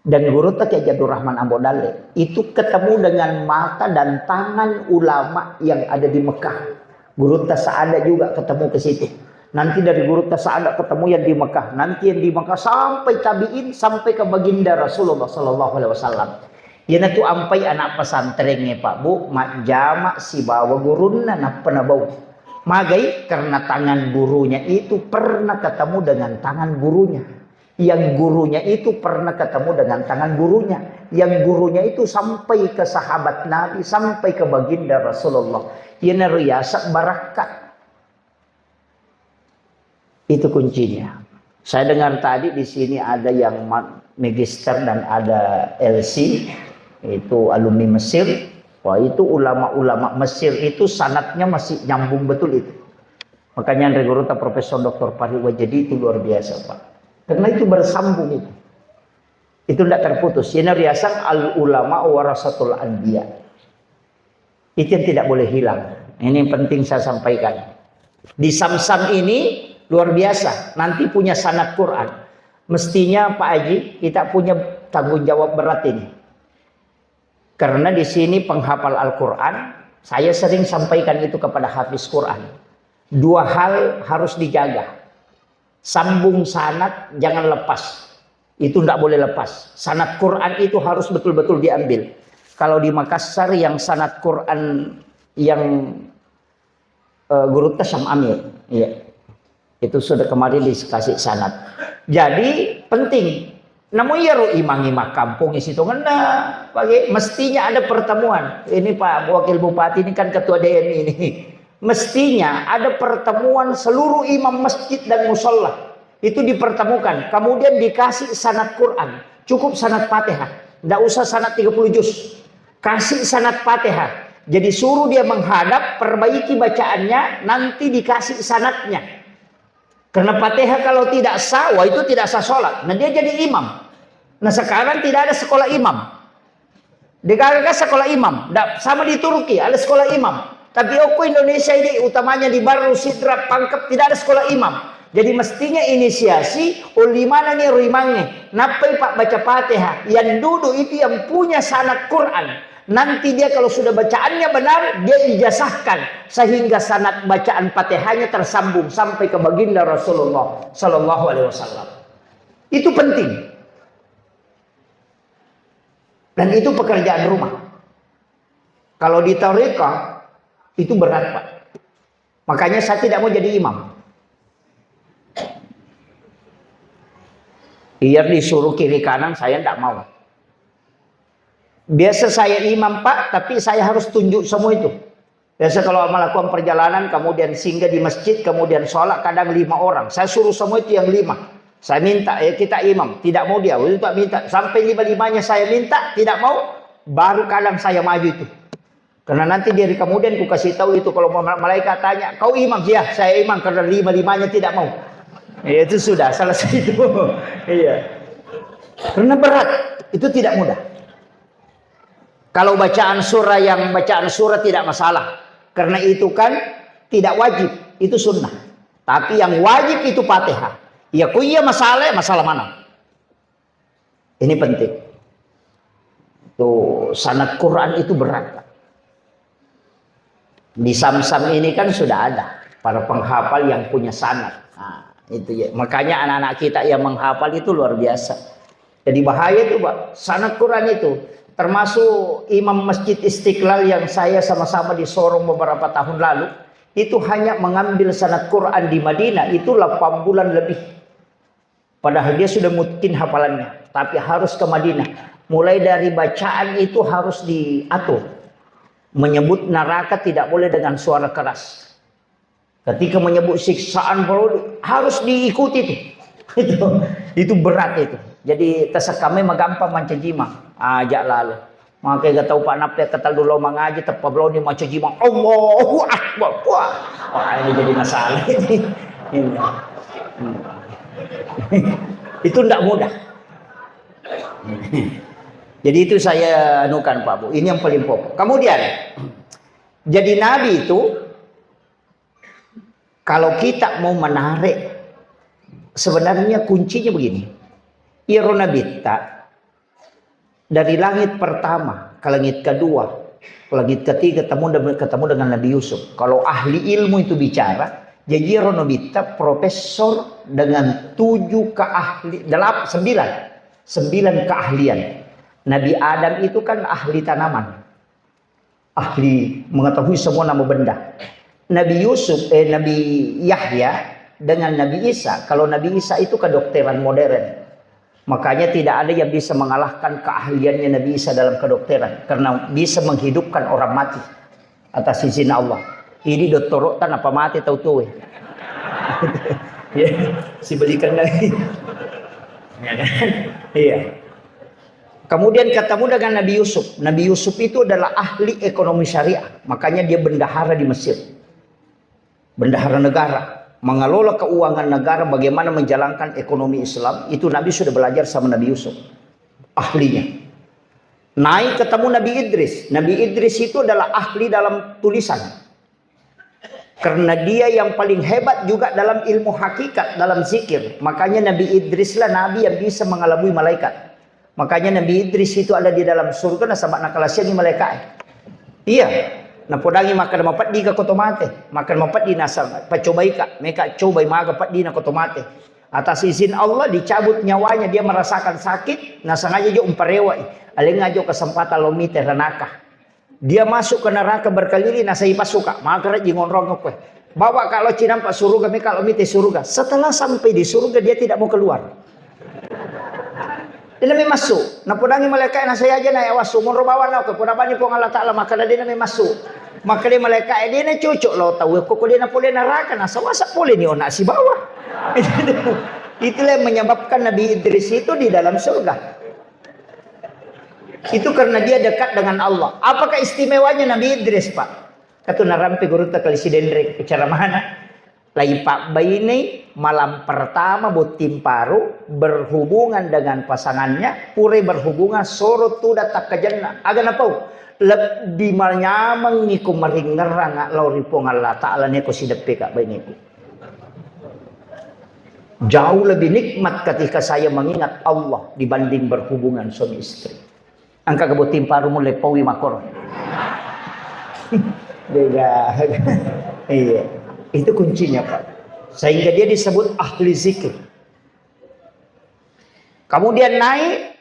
Dan guru Kiai Jabdur Rahman Abu Dalil itu ketemu dengan mata dan tangan ulama yang ada di Mekah. Guru Tasa'ada juga ketemu ke situ. Nanti dari guru Tasa'ada ketemu yang di Mekah. Nanti yang di Mekah sampai tabi'in sampai ke baginda Rasulullah sallallahu alaihi wasallam. Yana tu ampai anak pesantrennya Pak Bu, mak jamak si bawa guruna nak pernah bau. Magai karena tangan gurunya itu pernah ketemu dengan tangan gurunya. Yang gurunya itu pernah ketemu dengan tangan gurunya. Yang gurunya itu sampai ke sahabat Nabi, sampai ke baginda Rasulullah. Yana riasak barakat. Itu kuncinya. Saya dengar tadi di sini ada yang magister dan ada LC, itu alumni Mesir. Wah itu ulama-ulama Mesir itu sanadnya masih nyambung betul itu. Makanya Andre Guruta Profesor Dr. Fahri Wajedi itu luar biasa Pak. Karena itu bersambung itu. Itu tidak terputus. Ini riasan al-ulama warasatul anbiya. Itu yang tidak boleh hilang. Ini yang penting saya sampaikan. Di Samsam ini luar biasa. Nanti punya sanad Quran. Mestinya Pak Haji kita punya tanggung jawab berat ini. Karena di sini penghafal Al-Quran. Saya sering sampaikan itu kepada hafiz Quran. Dua hal harus dijaga. Sambung sanad jangan lepas. Itu tidak boleh lepas. Sanad Quran itu harus betul-betul diambil. Kalau di Makassar yang sanad Quran yang Guru Tasam Amir, ya. Itu sudah kemarin dikasih sanad. Jadi penting. Namun ya imang-imang kampung di situ ngena, pagi mestinya ada pertemuan. Ini Pak Wakil Bupati ini kan ketua DMI ini. Mestinya ada pertemuan seluruh imam masjid dan musola itu dipertemukan, kemudian dikasih sanad Quran, cukup sanad Fatihah, tidak usah sanad 30 juz, kasih sanad Fatihah. Jadi suruh dia menghadap, perbaiki bacaannya, nanti dikasih sanadnya. Karena Fatihah kalau tidak sah, wah itu tidak sah sholat. Nah dia jadi imam. Nah sekarang tidak ada sekolah imam. Dikagak sekolah imam, sama di Turki ada sekolah imam. Tapi Indonesia ini utamanya di Baru Sidrap Pangkep tidak ada sekolah imam. Jadi mestinya inisiasi ulimana nih ruimangnya. Napai Pak baca Fatihah. Yang duduk itu yang punya sanad Quran. Nanti dia kalau sudah bacaannya benar dia ijazahkan sehingga sanad bacaan Fatihahnya tersambung sampai ke baginda Rasulullah sallallahu alaihi wasallam. Itu penting. Dan itu pekerjaan rumah. Kalau di tarekat itu berat Pak. Makanya saya tidak mau jadi imam. Biar disuruh kiri kanan saya tidak mau. Biasa saya imam Pak, tapi saya harus tunjuk semua itu. Biasa kalau melakukan perjalanan kemudian singgah di masjid, kemudian sholat kadang 5 orang. Saya suruh semua itu yang 5. Saya minta kita imam, tidak mau dia, itu tak minta. Sampai 5-5-nya saya minta, tidak mau, baru kadang saya maju itu. Karena nanti dari kemudian ku kasih tahu itu kalau malaikat tanya, kau imam? Ya, saya imam karena 5-5-nya tidak mau. Ya, itu sudah selesai itu. Iya. Karena berat, itu tidak mudah. Kalau bacaan surah tidak masalah. Karena itu kan tidak wajib, itu sunnah. Tapi yang wajib itu Fatihah. Ya kuya masalah mana? Ini penting. Tuh sanad Quran itu berat. Di Samsam ini kan sudah ada. para penghafal yang punya sanad. Nah, itu ya. Makanya anak-anak kita yang menghafal itu luar biasa. Jadi bahaya itu, Pak. Sanad Quran itu. Termasuk Imam Masjid Istiqlal yang saya sama-sama di Sorong beberapa tahun lalu. Itu hanya mengambil sanad Quran di Madinah. Itu 8 bulan lebih. Padahal dia sudah mungkin hafalannya. Tapi harus ke Madinah. Mulai dari bacaan itu harus diatur. Menyebut neraka tidak boleh dengan suara keras. Ketika menyebut siksaan harus diikuti itu. Itu berat itu. Jadi tersekame magampang mancajima. Ajak lalu. Maka gak tahu Pak Napte ketal dulu mengaji terpablau ni mancajima. Allahu Akbar. Wah, ini jadi masalah ini. Itu tidak mudah. Jadi itu saya anukan Pak Bu. Ini yang paling pokok. Kemudian jadi Nabi itu kalau kita mau menarik, sebenarnya kuncinya begini. Irona bitta dari langit pertama ke langit kedua, ke langit ketiga ketemu dengan Nabi Yusuf. Kalau ahli ilmu itu bicara, jadi Irona bitta profesor dengan 9 keahlian. Nabi Adam itu kan ahli tanaman, ahli mengetahui semua nama benda. Nabi Yahya dengan Nabi Isa. Kalau Nabi Isa itu kedokteran modern. Makanya tidak ada yang bisa mengalahkan keahliannya Nabi Isa dalam kedokteran. Karena bisa menghidupkan orang mati. Atas izin Allah. Ini dokter tan apa mati tahu-tahu. Ya, si belikan lagi. Iya. Kemudian ketemu dengan Nabi Yusuf. Nabi Yusuf itu adalah ahli ekonomi syariah. Makanya dia bendahara di Mesir. Bendahara negara, mengelola keuangan negara, bagaimana menjalankan ekonomi Islam, itu Nabi sudah belajar sama Nabi Yusuf, ahlinya. Naik ketemu Nabi Idris. Nabi Idris itu adalah ahli dalam tulisan. Karena dia yang paling hebat juga dalam ilmu hakikat, dalam zikir. Makanya Nabi Idris lah Nabi yang bisa mengelabui malaikat. Makanya Nabi Idris itu ada di dalam surga, nah sahabat nakalasya ni malaikat. Iya. Nah podangi makan mapat di ka kotomate, makan mapat di nasa pacobai ka, mereka cobai maga pat di na kotomate. Atas izin Allah dicabut nyawanya, dia merasakan sakit, nah sengaja dia umparewa, aleng aja kesempatan lomite ranaka. Dia masuk ke neraka berkali-kali, nah saya pasuka, maka jingon rongok kue. Bawa kalau cinampak surga, mereka lomite surga. Setelah sampai di surga dia tidak mau keluar. Dia lebih masuk. Nah podangi malaikat na saya aja na awas sumur bawa na ko podabani po Allah Taala maka dia lebih masuk. Maka dia malaikat dia na cucuk lo tahu ko dia na pole neraka na sawasa pole ni ona si bawah. Itulah yang menyebabkan Nabi Idris itu di dalam surga. Itu karena dia dekat dengan Allah. Apakah istimewanya Nabi Idris, Pak? Kata narampi guru tak kali si dendrek bicara mana? Lai Pak Bayi ini malam pertama butim paru berhubungan dengan pasangannya, pure berhubungan sorot tu datang ke jannah. Agan apa? Lebih menyamang niku meringerang lauri pong Allah Ta'ala niku si depe Kak Bayi niku. Jauh lebih nikmat ketika saya mengingat Allah dibanding berhubungan suami istri. Angka kebutim paru mulai pawi makor. Bega. Iya. Itu kuncinya Pak. Sehingga dia disebut ahli zikir. Kemudian naik.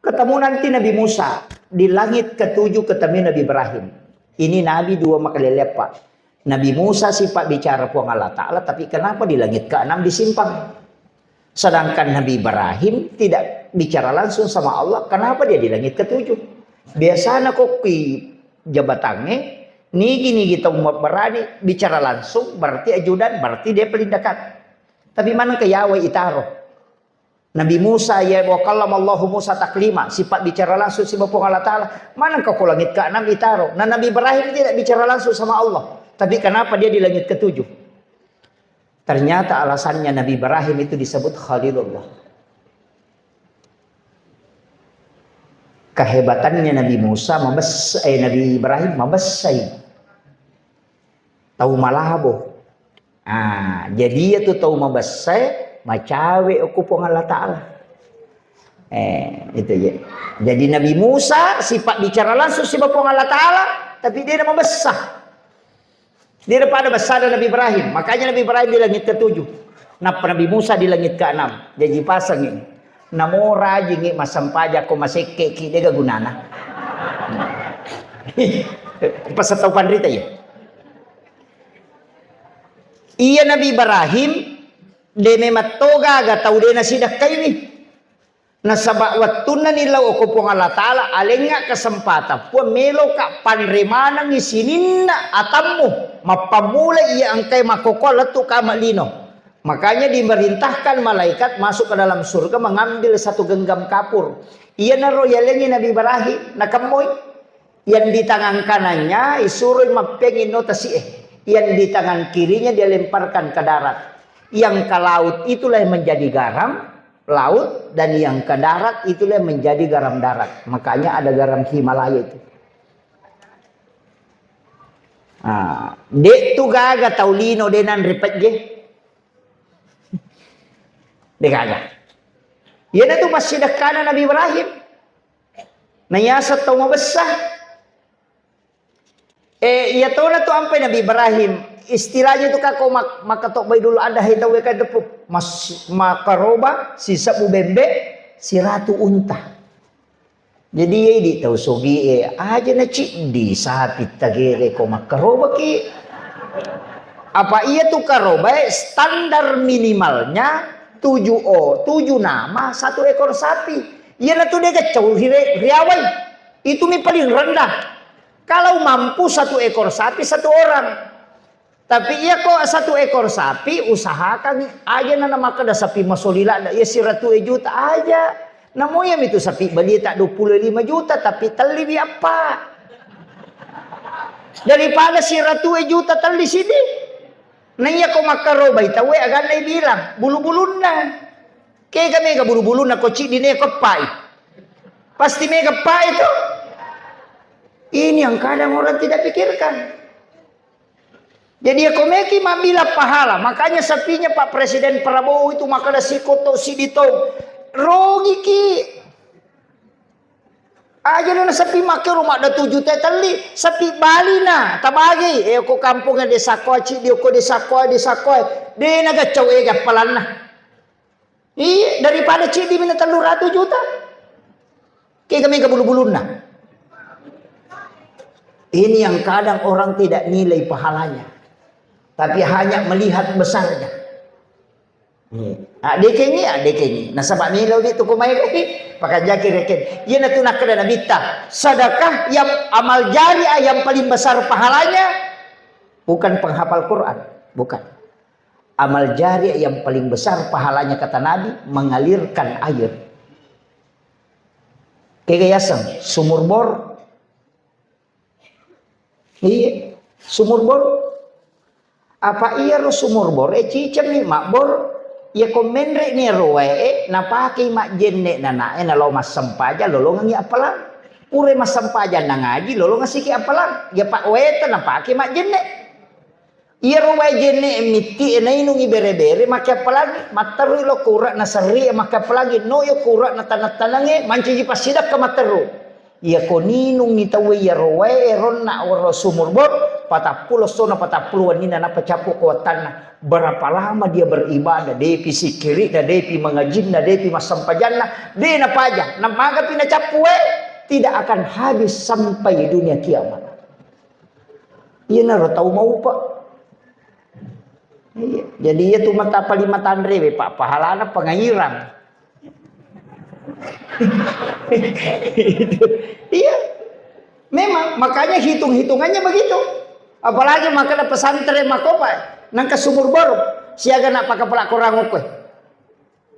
Ketemu nanti Nabi Musa. Di langit ke-7 ketemu Nabi Ibrahim. Ini Nabi 2 kali lepak. Nabi Musa sifat bicara puang Allah Ta'ala. Tapi kenapa di langit ke-6 disimpang? Sedangkan Nabi Ibrahim tidak bicara langsung sama Allah. Kenapa dia di langit ke-7? Biasanya kok jabatannya. Nigi kita umat berani bicara langsung berarti ajudan berarti dia paling dekat. Tapi mana ke Yahweh itaro. Nabi Musa ya wa kallamallahu Musa taklima, sifat bicara langsung si Bapa Allah Taala. Mana ke langit ke-6 itaro. Nah Nabi Ibrahim tidak bicara langsung sama Allah. Tapi kenapa dia di langit ke-7? Ternyata alasannya Nabi Ibrahim itu disebut Khalilullah. Kehebatannya Nabi Musa Nabi Ibrahim mabessai. Tahu malabo. Jadi itu tahu mabessai macawe aku pong Allah Ta'ala. Itu ya. Jadi Nabi Musa sifat bicara langsung si Bapa Allah Ta'ala, tapi dia mabessah. Di depan besar Nabi Ibrahim. Makanya Nabi Ibrahim di langit ke-7. Nabi Musa di langit ke-6. Jadi pasang ini. Namora jingi masampaja ko masike ki dega gunana. Pas tahu pandrita ya. Iya Nabi Ibrahim de mematoga ga tau de na sidak kayni. Nasaba wattuna nila o kupong Allah Ta'ala alenga kesempatan po melo ka panremanang isininna atammu mapamula iya angkay makokolat tu kamalino. Makanya dimerintahkan malaikat masuk ke dalam surga mengambil satu genggam kapur. Ia naruh yalengi Nabi Ibrahim nakamoy. Yang di tangan kanannya isuruh mapengin notasi yang di tangan kirinya dia lemparkan ke darat. Yang ke laut itulah yang menjadi garam laut, dan yang ke darat itulah yang menjadi garam darat. Makanya ada garam Himalaya itu. Dek tu gaga taulino denan repet je. Dek gaga. Yan tu masih dekana Nabi Ibrahim. Nayasat tau mabesah. Iya tahu na tu ampai Nabi Ibrahim. Istilahnya itu kako makatok bay dulu ada hitaw ka depo. Mas makaroba si sabu bembe si ratu unta. Jadi ye di tahu sogi aja na cik di sapi tagere ko makaroba ki. Apa iya tu karoba standar minimalnya 7 nama 1 ekor sapi. Iya na tu dia kacau riawai. Itu mi paling rendah. Kalau mampu 1 ekor sapi 1 orang. Tapi iya kok 1 ekor sapi usahakan aja na nama kada sapi masolila ya si ratu juta aja. Namoyam itu sapi beli tak 25 juta tapi tali bi apa? Daripada si ratu juta tali sini. Nah iya kok makaroba itawe agan na bilang bulu-bulun na. Kaya kami ka bulu-bulun na koci di ne kepai. Pasti mega pai itu. Ini yang kadang orang tidak pikirkan. Jadi ya komeki mabila pahala. Makanya sapinya Pak Presiden Prabowo itu makanya sikoto sidito rogi ki. Aja na sapi make rumah ada 7 tetali sapi Bali na tabagi ko kampungnya desa Koci dia ko desa Koy de naga cawe ga palanna. Iya daripada cidi mina 300 juta. Kayak kami ke bulu-bulun na. Ini yang kadang orang tidak nilai pahalanya. Tapi hanya melihat besarnya. Adik ini. Nasabak milaw dito kumay kaki. Pakajaki reken. Yan na tunak kada nabita. Sedekah yang amal jariah yang paling besar pahalanya. Bukan penghafal Quran. Bukan. Amal jariah yang paling besar pahalanya kata Nabi. Mengalirkan air. Kagayasan. Sumur bor. Iya. Sumur bor. Apa iya ro sumur bor cicam ni mak bor ya komenre ni roe napaki mak jenne nanae na lo mas sampaja lolongan ya apalan pure mas sampaja na ngaji lolongan siki apalan ya pak weta napaki mak jenne iya roe jenne miti na inungi bere-bere mak apalagi mataru lo kurak na sari mak apalagi no yo kurak na tanat-tanange manci pasidak ka mataru iya koninung ni tawe ya roe ron na oro sumur bor 40 sona 40 nina na pacapo kuatan berapa lama dia beribadah depi sikiri na depi mengajin na depi masampajan na de na paja na maga pinacapue tidak akan habis sampai dunia kiamat. Iya na tahu mau pak. Iya. Jadi ya tu mata palimatan rewe pak pahalana pengairan. Iya. Memang makanya hitung-hitungannya begitu. Apalagi makanya pesantren makopa nang ke sumur baru siaga nak pakai pelak korang ukwe.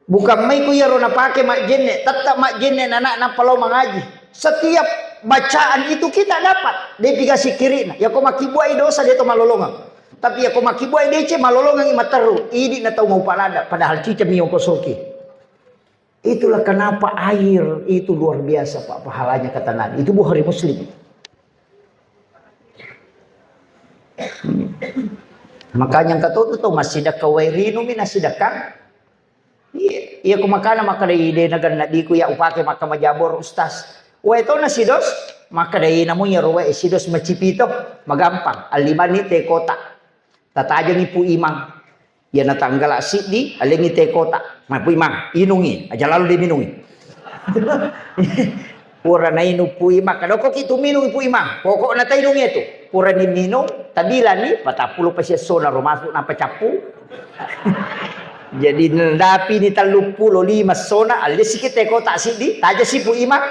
Bukan mai ku yaro na pakai mak jenne, tetap mak jenne anak na palo mengaji. Setiap bacaan itu kita dapat. Dia pikasi kiri na. Ya ko makibuai dosa dia to malolongan. Tapi ya ko makibuai dece malolongan imateru. Idi na tau mau palada padahal cica miyong kosoki. Itulah kenapa air itu luar biasa Pak pahalanya kata Nabi. Itu Bukhari Muslim. Makanya kata tu masih dak kawairinu mina sidakang. Iya kumakana maka ide nagan nadiku ya upake maka majabor ustaz. Wa ito na sidos maka dai namunya ruwa sidos macipito magampang aliman ni te kota. Tataja ni pu imang. Ya natanggala sidi alengi te kota. Ma pu imang inungi, aja lalu diminungi. Pura na inu pu imang. Kadoko kitu minung pu imang. Pokok na tayo inungi itu. Pura ni minung, tabila ni patapuluh pa siya sona rumasuk na pacapu. Jadi nandapi ni 35 sona alis kita kota sidi, taja si pu imang.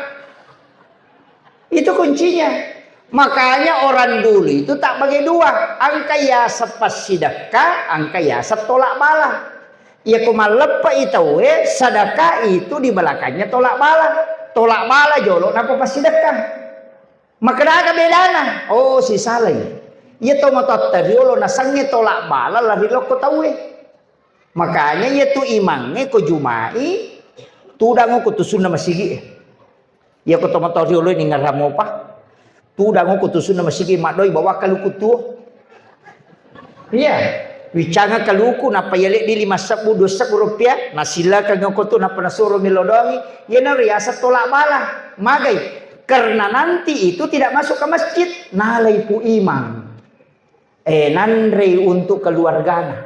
Itu kuncinya. Makanya orang dulu itu tak bagi dua. Angka yasat pas sedekah, angka yasat tolak bala. Ya kumalepa itu sedekah itu di belakangnya tolak bala. Tolak bala jolo napa pas sedekah. Maka ada bedana. Oh si salah. Ya to matot teriolo nasangnya tolak bala lari lo ko tahu. Makanya ya tu imangnya ko jumai tudang ko tusun na masigi. Ya ko to matot teriolo ni ngaramo pa. Tudang ko tusun na masigi madoy bawa kaluku tu. Iya. Wicanga kaluku na payalik di 5 rupiah nasila kang ko tu na panasuro milodongi ya na riasa tolak bala magai karena nanti itu tidak masuk ke masjid nalai pu imam nanre untuk keluargana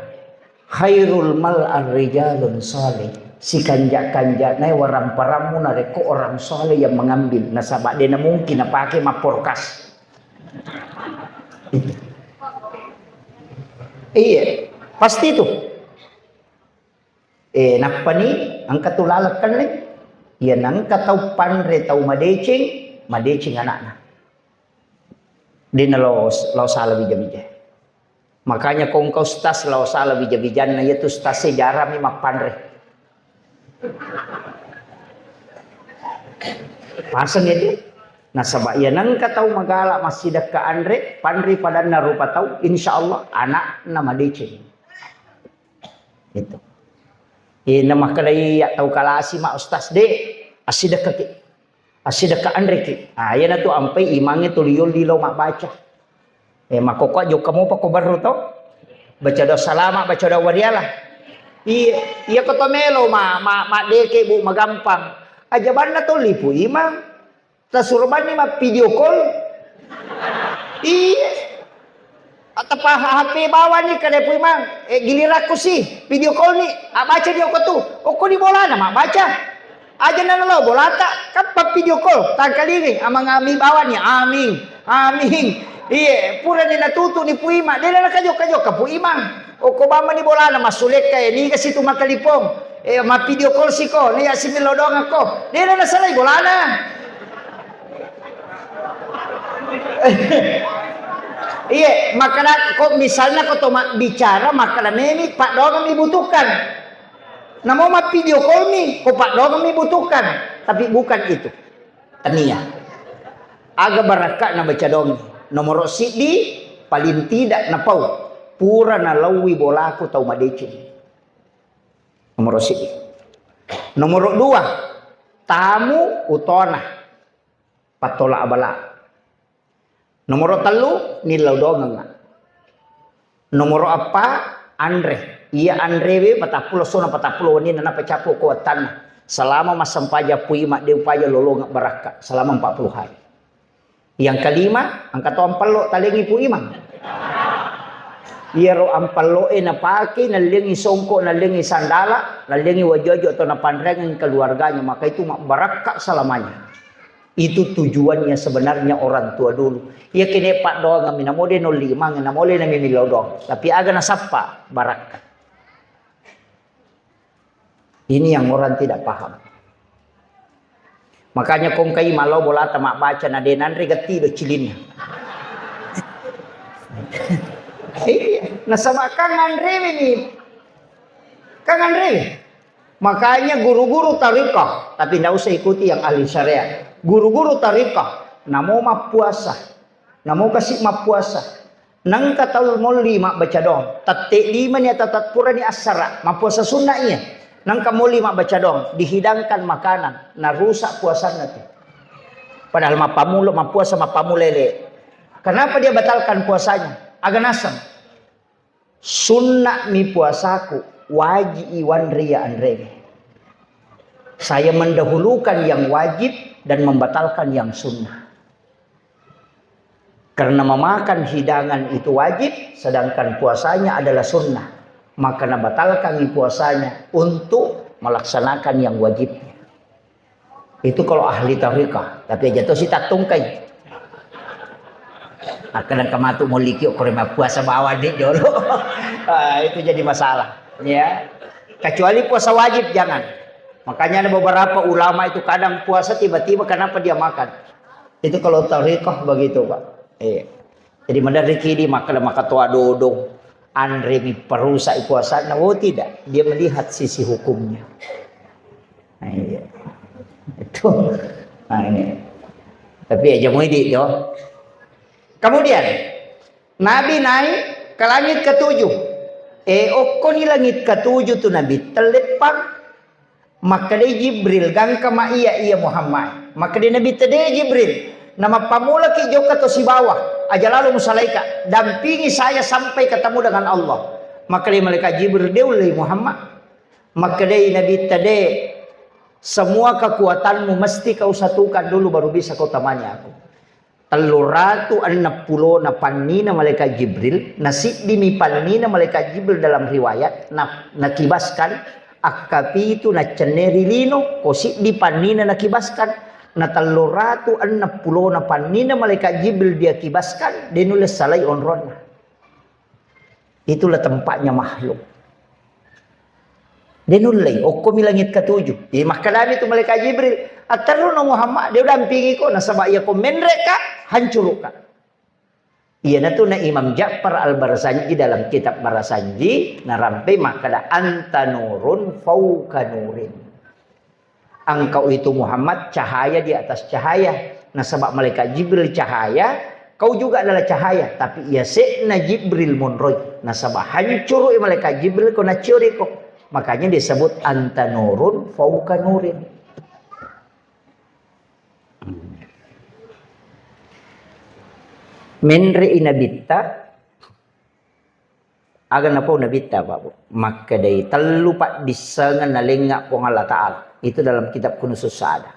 khairul mal ar-rijalun salih si kanja-kanja nai warang paramu nare ko orang saleh yang mengambil nasabak dena mungkin apa pakai maporkas itu. Iya, pasti itu. Napa ni? Angka tulalakan ni. Ia nangka tau panre tau madecing anak-anak. Di nalo salah bija-bija. Makanya kong kau stas lau salah bija-bijan na itu stas sejarah mi mak panre. Pasang itu. Nasabak ya nangka tahu magala masih dekat andre pandri pada narupa tahu insyaallah anak nama decing itu nama kalai ya tahu kalasi mak ustaz de asih dekat andre ki ya na tu ampai imangnya tuliul di lo mak baca mak kok jo kamu pa ko baru tau baca doa salama baca doa warialah iya ko to melo mak deke bu magampang ajaban na to lipu imang tasurban ni mah video call. Iya. Atau HP bawa ni kada pu imang. Giliraku sih video call ni. Baca dia ko tu. Ko di bola na mak baca. Aja na lo bola tak kan video call. Tangkali ni amang ami bawa ni amin. Iya, pura ni natutu ni pu imang. Dia na kajo ka pu imang. Ko bama ni bola na masulek kay ni kasi tu makalipong. Ma video call si ko. Ni asimil lodong ako. Dia na salay bola na. Iya, makanya kok misalnya kau bicara makanan ini Pak doang kami butuhkan. Namo mah video call nih, kok Pak doang kami butuhkan, tapi bukan itu. Tania. Aga baraka na baca dong. Nomor sidi paling tidak napau pura na lawi bolaku tau madecin. Nomor sidi. Nomor 2 tamu utona patola abala. Nomor 3 nilaw dong nga. Nomor 4 Andre. Iya Andre we patapulo sona patapulo ni na pacapo ko tanah. Selama masampaja puima de upaya lolong baraka selama 40 hari. Yang kelima angka to ampalo talengi pu imang. Iya ro ampalo na pake na lengi songko na lengi sandala na lengi wajojo to na pandrengan keluarganya maka itu baraka selamanya. Itu tujuannya sebenarnya orang tua dulu. Ya kini Pak doang kami namole 05 namole na mimilaw dong. Tapi aga nasapa baraka. Ini yang orang tidak paham. Makanya kong kai malau bola tamak baca na denan regati do cilinnya. Nasaba Kang Andre ini. Kang Andre. Makanya guru-guru tarikah, tapi tidak usah ikuti yang ahli syariat. Guru-guru tarikah, namo mah puasa, namo kasih mah puasa. Nang kataul moli mak baca dong, tatte 5 ni tatat pura ni asara, mah puasa sunnahnya. Nang kamoli mak baca dong, dihidangkan makanan, na rusak puasanya tu. Padahal mah pamulo mah puasa mah pamulele. Kenapa dia batalkan puasanya? Aganasam. Sunnah mi puasaku, wajib iwan ria andre. Saya mendahulukan yang wajib dan membatalkan yang sunnah. Karena memakan hidangan itu wajib, sedangkan puasanya adalah sunnah. Maka nabatalkan puasanya untuk melaksanakan yang wajibnya. Itu kalau ahli tariqah. Tapi jatuh si tatungkai. Kadang kematu mau likio korema puasa bawa dik dulu. Itu jadi masalah. Ya. Kecuali puasa wajib jangan. Makanya ada beberapa ulama itu kadang puasa tiba-tiba kenapa dia makan. Itu kalau tariqah begitu Pak. Iya. Jadi mendariki di maka tua dodong Andre mi perusak puasa. Nah, oh tidak, dia melihat sisi hukumnya. Nah, iya. Itu. Nah ini. Tapi aja muidi yo. Kemudian Nabi naik ke langit ketujuh. Okoni langit ketujuh tu Nabi telepang. Maka dia Jibril gang kama iya Muhammad. Maka dia Nabi tadi Jibril. Nama pamula ki jauh atau si bawah aja lalu musalaika dampingi saya sampai ketemu dengan Allah. Maka dia malaikat Jibril dia ulai Muhammad. Maka dia Nabi tadi semua kekuatanmu mesti kau satukan dulu baru bisa kau temani aku. Teluratu an-nappulo na panina malaikat Jibril nasib dimi panina malaikat Jibril dalam riwayat nakibaskan akapi itu na cenerilino kosip di panina nakibaskan na taluratu an-nappulo na panina malaikat Jibril dia kibaskan dia nulis salai onrona. Itulah tempatnya makhluk. Dia nulis okomi langit ketujuh. Maka Nabi itu malaikat Jibril ataruna Muhammad dia dampingi ko nasaba ia ko menreka hancurkan. Iya natu na Imam Ja'far Al-Barzanji dalam kitab Barzanji narampe maka anta nurun fauka nurin. Engkau itu Muhammad cahaya di atas cahaya. Nah sebab malaikat Jibril cahaya, kau juga adalah cahaya. Tapi ya sekna Jibril munroy. Nah sebab hancur malaikat Jibril kau nak curi kau. Makanya disebut anta nurun fauka nurin. Menre inabitta agan apa nabitta Pak. Maka dari telu pak disangan nalenga po Allah Ta'ala. Itu dalam kitab Kunusus Sa'adah.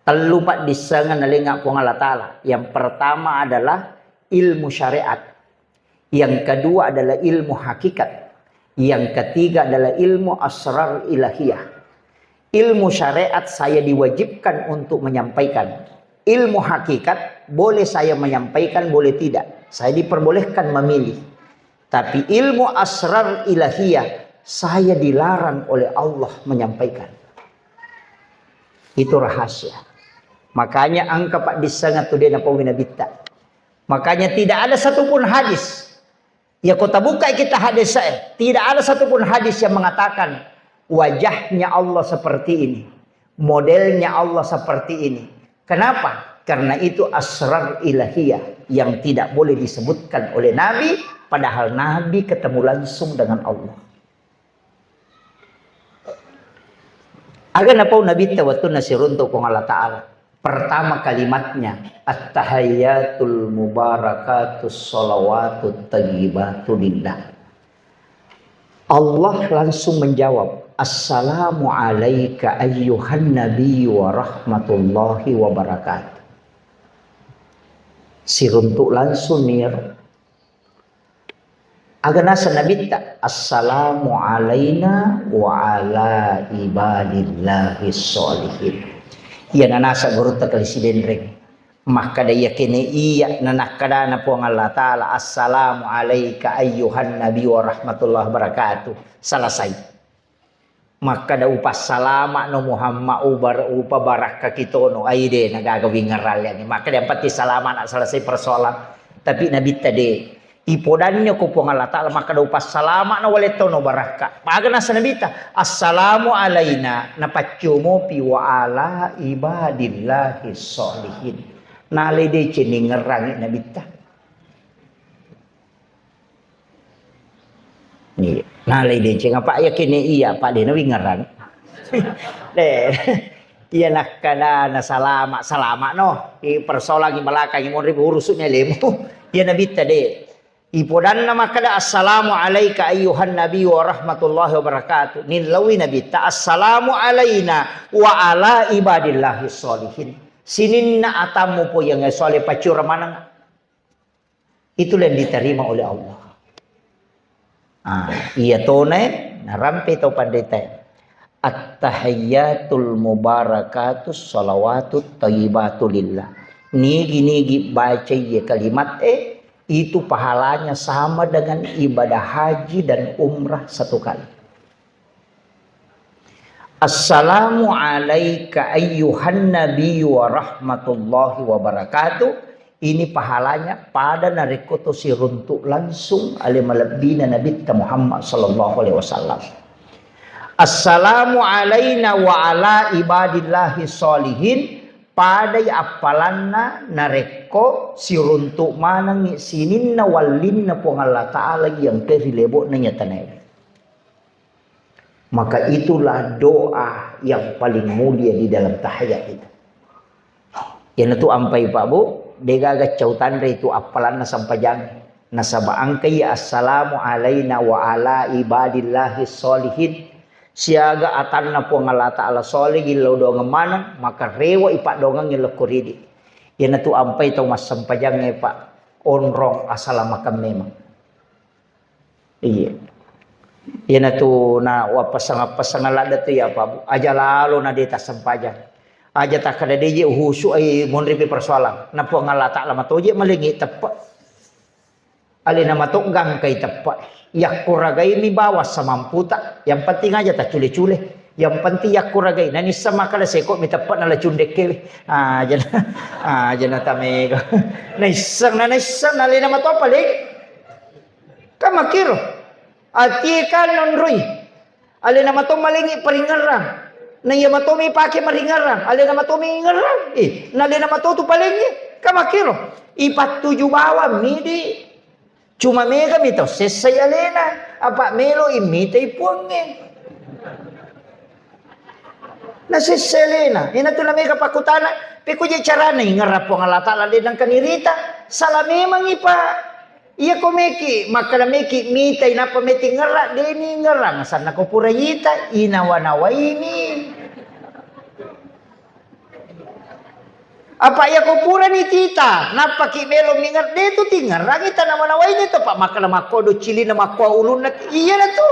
Telu pak disangan nalenga po Allah Ta'ala. Yang pertama adalah ilmu syariat. Yang kedua adalah ilmu hakikat. Yang ketiga adalah ilmu asrar ilahiyah. Ilmu syariat saya diwajibkan untuk menyampaikan. Ilmu hakikat boleh saya menyampaikan, boleh tidak. Saya diperbolehkan memilih. Tapi ilmu asrar ilahiyah saya dilarang oleh Allah menyampaikan. Itu rahasia. Makanya angka pak disangat tu dia napa winabita. Makanya tidak ada satupun hadis. Ya kota buka kita hadis saya. Tidak ada satupun hadis yang mengatakan wajahnya Allah seperti ini. Modelnya Allah seperti ini. Kenapa? Karena itu asrar ilahiyah yang tidak boleh disebutkan oleh Nabi. Padahal Nabi ketemu langsung dengan Allah. Agar napa Nabi tawatu nasirun untuk Allah Ta'ala. Pertama kalimatnya at-tahayyatul mubarakatus sholawatut tayyibatu lillah. Allah langsung menjawab assalamu alayka ayyuhan nabi wa rahmatullahi wa barakatuh. Siruntuk langsung nir agar nasa nabita assalamu alayna wa ala ibadillahi sholihin. Iya nanasa guru takal sidendreng maka daya kene iya nanakada na po Allah Ta'ala assalamu alayka ayyuhan nabi wa rahmatullahi wabarakatuh selesai. Maka da upas salama no Muhammad upa baraka kitono ayde nagagawing ngaral yan. Maka da pati salama na selesai persoalan. Tapi Nabi tadi ipodannya ko po Allah Ta'ala maka da upas salama na waleto no baraka. Paga na sa Nabita assalamu alayna napatyo pi wa ala ibadillahi sholihin. Nalede cini ngerang Nabita. Nih, nalede cini apa ya kini iya pak de nawi ngerang. Deh, iya nak kana na salama no. I persoalan i malakang i mon ribu urusnya lemu. Iya Nabita de. Ipodan nama kada assalamu alayka ayyuhan nabi wa rahmatullahi wa barakatuh. Nilawi Nabita assalamu alayna wa ala ibadillahi sholihin. Sinin na atamu po yang soleh pacura manang. itulah yang diterima oleh Allah. Iya tone narampe tau pandai at-tahiyyatul mubarakatus salawatut thayyibatu lillah. Nigi baca ya kalimat itu pahalanya sama dengan ibadah haji dan umrah satu kali. Assalamu alayka ayyuhan nabiyyu wa rahmatullahi wa barakatuh. Ini pahalanya pada narikoto si runtuk langsung alai malabina Nabi Muhammad sallallahu alaihi wasallam. Assalamu alayna wa ala ibadillahi solihin. Pada apalanna nareko si runtuk manang sininna walinna po Allah Ta'ala yang kerilebo na tanay. Maka itulah doa yang paling mulia di dalam tahiyat itu. Yan itu ampay pa bu, degaga cautan itu apalan na sampajang. Nasabaang kaya assalamu alayna wa ala ibadillahi solihin. Siaga atan na po Allah Ta'ala solih gilaw do ngamanang, maka rewa ipa dongang yung lakuridi. Yan na to ampay ito mas sampajang nga ipa, onrong asalamakam memang. Iya. Yan na to na wapasangalada to ya pa, aja lalo na dita sampajang. Aja tak kada deje husu ay monripi persoalan. Na po Allah Ta'ala matoje malingi tepat. Alin na matunggang kay tepat. Yak kuragay mi bawas sa mamputa. Yang penting aja tak cule-cule. Yang penting yak kuragay. Nani sama kala seko mi tepat na la cundek kewe. Jana tamego. Naisang na lina mato palik. Kamakiro. Ati ka nonroy. Alin na mato malingi paringarang. Naya mato mi pake maringarang. Alin na mato mi ngarang. Nalin na mato tu palingi. Kamakiro. Ipat tuju bawa midi. Cuma mega mito sesay alena apa melo imitay puangin. Na sesay alena ina tu na mega pakutana piko je carana ngarap po Allah Ta'ala din ang kanirita sala memang ipa iya komeki maka na meki mitay na pameti ngara deni ngarang sana ko purayita inawa ini. Apa ya ko pura ni tita napaki melo mingar deto tingar rangita na manaway nito pa maka na makodo chili na makwa ulun na iya na to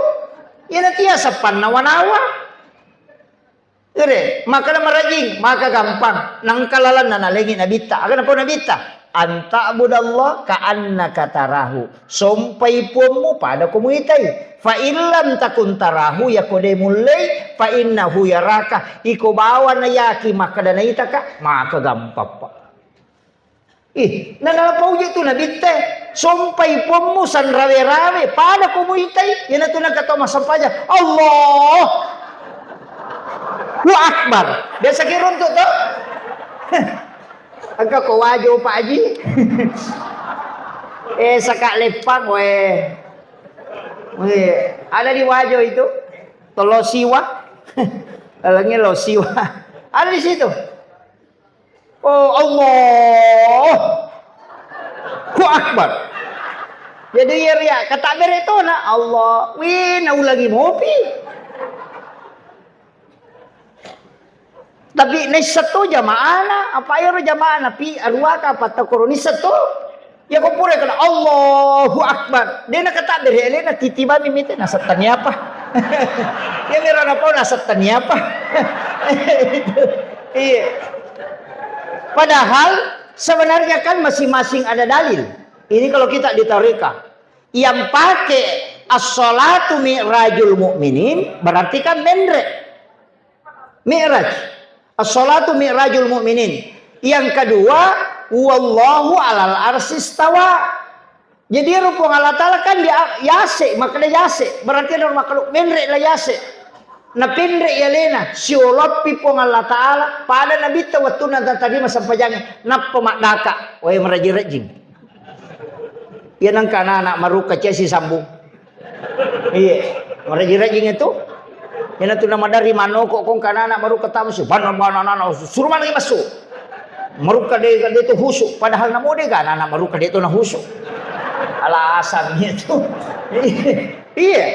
tiya sa panawanawa ire maka na maraging maka gampang nang kalalan na nalengi nabita aga na po nabita anta abudallah ka annaka tarahu sompay po mo pada kumuitay fa illam takun tarahu yakode mulay fa innahu yaraka iko bawa na yaki maka danaita ka maka gampang pa nanalapaw ito nabite sompay po mo san rave-rave pada kumuitay yan na ito nagkatoma sampaya Allah wa akbar desa kirun to agka kawajo pa aji saka lepang ada di wajo itu tolosiwa alangnya losiwa ada di situ oh Allah ku akbar jadi ya kata itu na Allah nau lagi mopi tapi ni satu jamaah na apa ayo jamaah na pi arwaka patakoro ni satu ya ko pura kana Allahu akbar dia na kata dari elena titiba mimite nasa tanya apa ya meron apa nasa tanya apa iya padahal sebenarnya kan masing-masing ada dalil ini kalau kita di tarikah yang pakai as-salatu mi'rajul mu'minin berarti kan mi'raj as-salatu mi'rajul mu'minin. Yang kedua, wallahu alal arsistawa. Jadi rupung Allah Ta'ala kan dia yase, maka dia yase. Berarti ada makhluk menre lah yase. Na penre ya lena, siolot pipong Allah Ta'ala pada nabi tawattu na tadi masampajang na pemakdaka. Wahai meraji-rajing. Yan ang kanana maruka si sambung. Iya, meraji-rajing itu yan na ito na madari manoko kung kanana maru katamu si banana suruh lagi masuk maru ka dito huso padahal na mo de kanana maru ka dito na huso alasan itu iya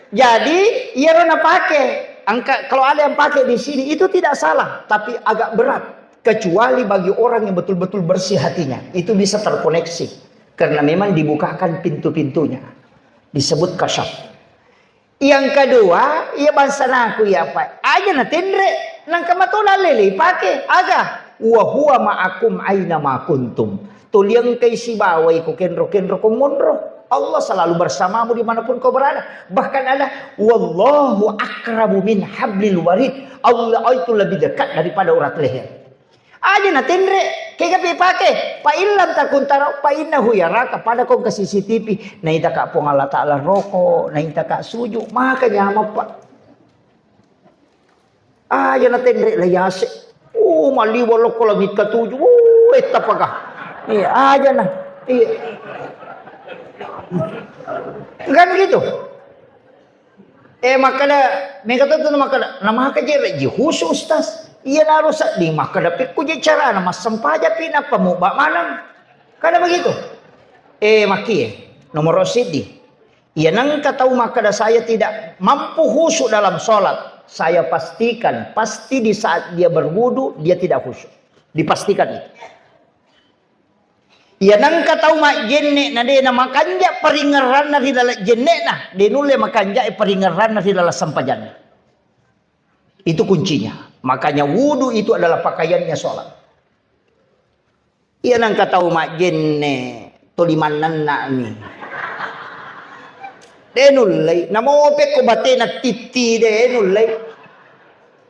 jadi ia na pakai angka kalau ada yang pakai di sini itu tidak salah tapi agak berat kecuali bagi orang yang betul-betul bersih hatinya. Itu bisa terkoneksi karena memang dibukakan pintu-pintunya, disebut kasyaf. Yang kedua, ia bangsa naku ya apa aja na tendre nang kamatola lele pake aga wa huwa ma'akum aina ma kuntum. Tuliang kay si baway ko kenro kung munro. Allah selalu bersamamu dimanapun kau berada. Bahkan ada wallahu akrabu min hablil warid. Allah itu lebih dekat daripada urat leher. Aja na tendre kaya kapi pake pa illam takun taraw pa innahu yaraka pada kong ka CCTV na ita ka pong Allah Ta'ala roko na ita ka suju makanya pa aja na tendre layase maliwalo ko lamit ka tuju eta paga aja na kan gitu makada may katuto na makada na makajere ji husu ustaz iya narusak di makadapit ko di cara na masampaja pinapamuba manam kada begitu maki nomor sidi iya nang kataw makada saya tidak mampu khusyuk dalam sholat saya pastikan pasti di saat dia berwudu dia tidak khusyuk dipastikan itu iya nang kataw mak jenne na de na makanja paringaran na ridala jenne na denule makanja paringaran na ridala sampajan itu kuncinya. Makanya wudu itu adalah pakaiannya sholat. Iya nang kataw mak jenne tulimanan na ni. Denulay namopek ko bate na titi denulay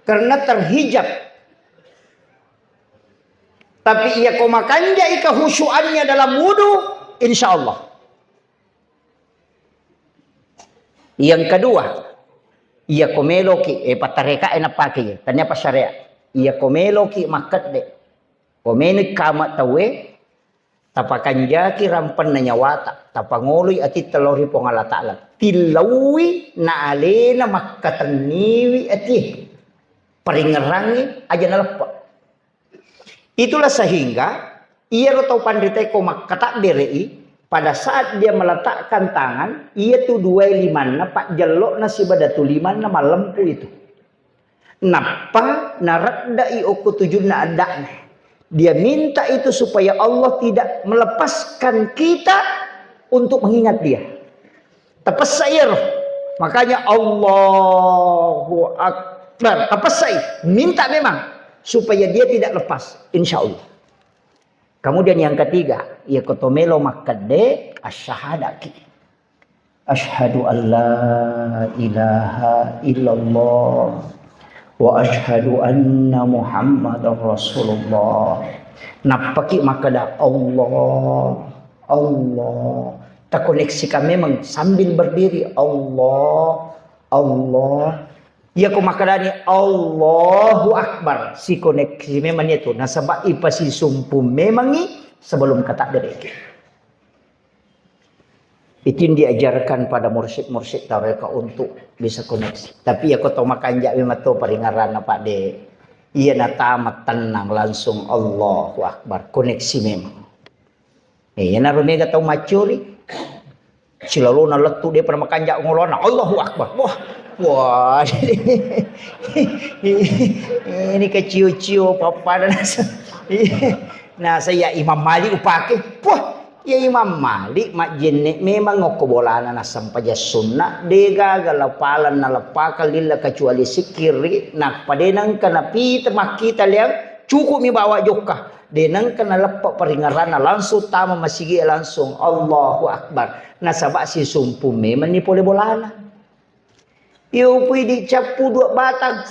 karena terhijab. Tapi ia ko makanja ikahusyuannya dalam wudu insyaallah. Yang kedua ia komelo ki patareka enapake tanya pa syariat ia komelo ki makat de komeni kama tawe tapakanja ki rampan na nyawata tapangoloy ati telori pong Allah Ta'ala tilawi na alena makataniwi ati paringerangi aja nalapa itulah sehingga ia rotau pandita ko makata derei pada saat dia meletakkan tangan, ia tu 25 na pak jelok na si badatu 5 na malempu itu. Napa naradda ioko 7 na ada. Dia minta itu supaya Allah tidak melepaskan kita untuk mengingat dia. Tapasair. Makanya Allahu Akbar. Tapasair. Minta memang supaya dia tidak lepas. Insya Allah. Kemudian yang ketiga, ia kotomelo makade asyhadaki. Asyhadu an la ilaha illallah wa asyhadu anna Muhammadar Rasulullah. Napaki makada Allah. Terkoneksikan memang sambil berdiri Allah. Ia ko makadani Allahu Akbar si koneksi memang itu nasabak ipasi sumpu memangi sebelum kata dereke itu yang diajarkan pada mursyid mereka untuk bisa koneksi tapi ya ko to makanja memang to paringaran Pak de ia na tamat tenang langsung Allahu Akbar koneksi memang na rumega tau macuri silalu na letu dia pernah makanja ngolona Allahu Akbar wah ini keciu-ciu papa dan nah saya Imam Malik upake ya Imam Malik mak jenne memang ngokobolana na sampaja sunnah dega galapalan na lapakal lilla kecuali sikiri nak padenang kana pita makita liang cukup mi bawa jokka denang kana lepak paringarana langsung tama masigi langsung Allahu Akbar nasabak si sumpu memang ni boleh bolana Yo pwede capu 2 batang.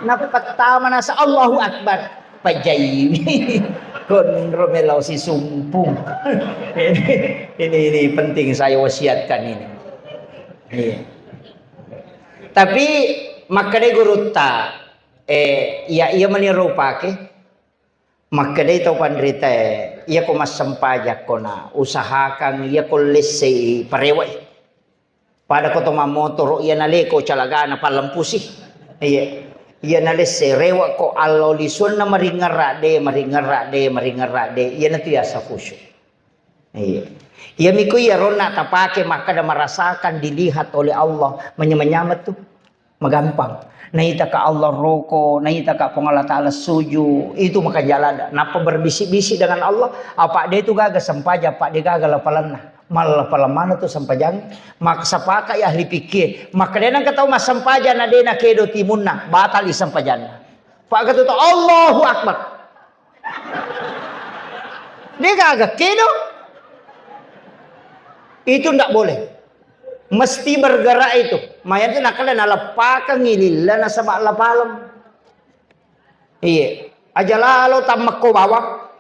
Napa pertama nasa Allahu Akbar. Pajay. Konro melaw si sumpung. ini penting saya wasiatkan ini. Tapi makanya guru ta ia meniru pake makanya itu pandrita ia ko masampajak ko na usahakan ia ko lesi parewai. Pada ko toma motor iya naleko calaga na palampusi iya nalese rewa ko allo lison na maringara de iya na tiasa khusyuk iya miko iya rona tapake maka da merasakan dilihat oleh Allah menyamat tuh Magampang. Naita ka Allah roko, naita ka pong Allah Ta'ala suju. Itu maka jalan. Napa berbisik-bisik dengan Allah. Apa dia itu gagal sampaja, apa dia gagal lapalan na. Malah palamana tu sampajang. Maka sapaka ya ahli pikir. Maka dia nang kataw mas sampaja na dia na kedo timun na. Batal isampajan na. Pak kata Allahu Akbar. Dia gagal kedo. Itu ndak boleh. Mesti bergerak itu. Mayat itu nakala nalapakan ngilila na sama lapalam. Iya. Aja lalo tamak ko bawak.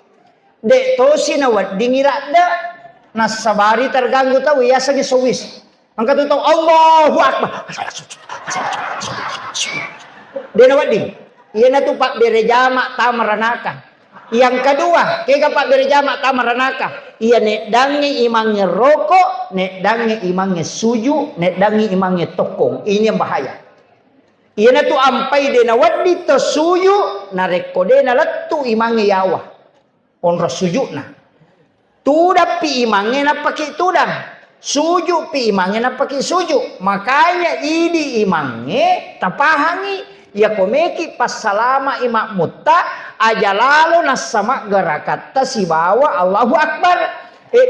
Dek to sinawat dingira da. Nasabari terganggu tahu ya sagi sowis. Angkat itu Allahu Akbar. Dia nawat ding. Iya na tu pak berejama tamaranaka. Yang kedua, kaya pak berjama tamaranaka. Iya nek dangi imangnya rokok, nek dangi imangnya suju, nek dangi imangnya tokong. Ini yang bahaya. Iya na tu ampai de na wadi to suju, na rekode na letu imangnya yawa. Onra suju na. Tuda pi imangnya na pakai tudang. Suju pi imangnya na pakai suju. Makanya idi imangnya tapahangi. Ya komeki pas salama imak mutta aja lalu nasama gerakata si bawa Allahu Akbar.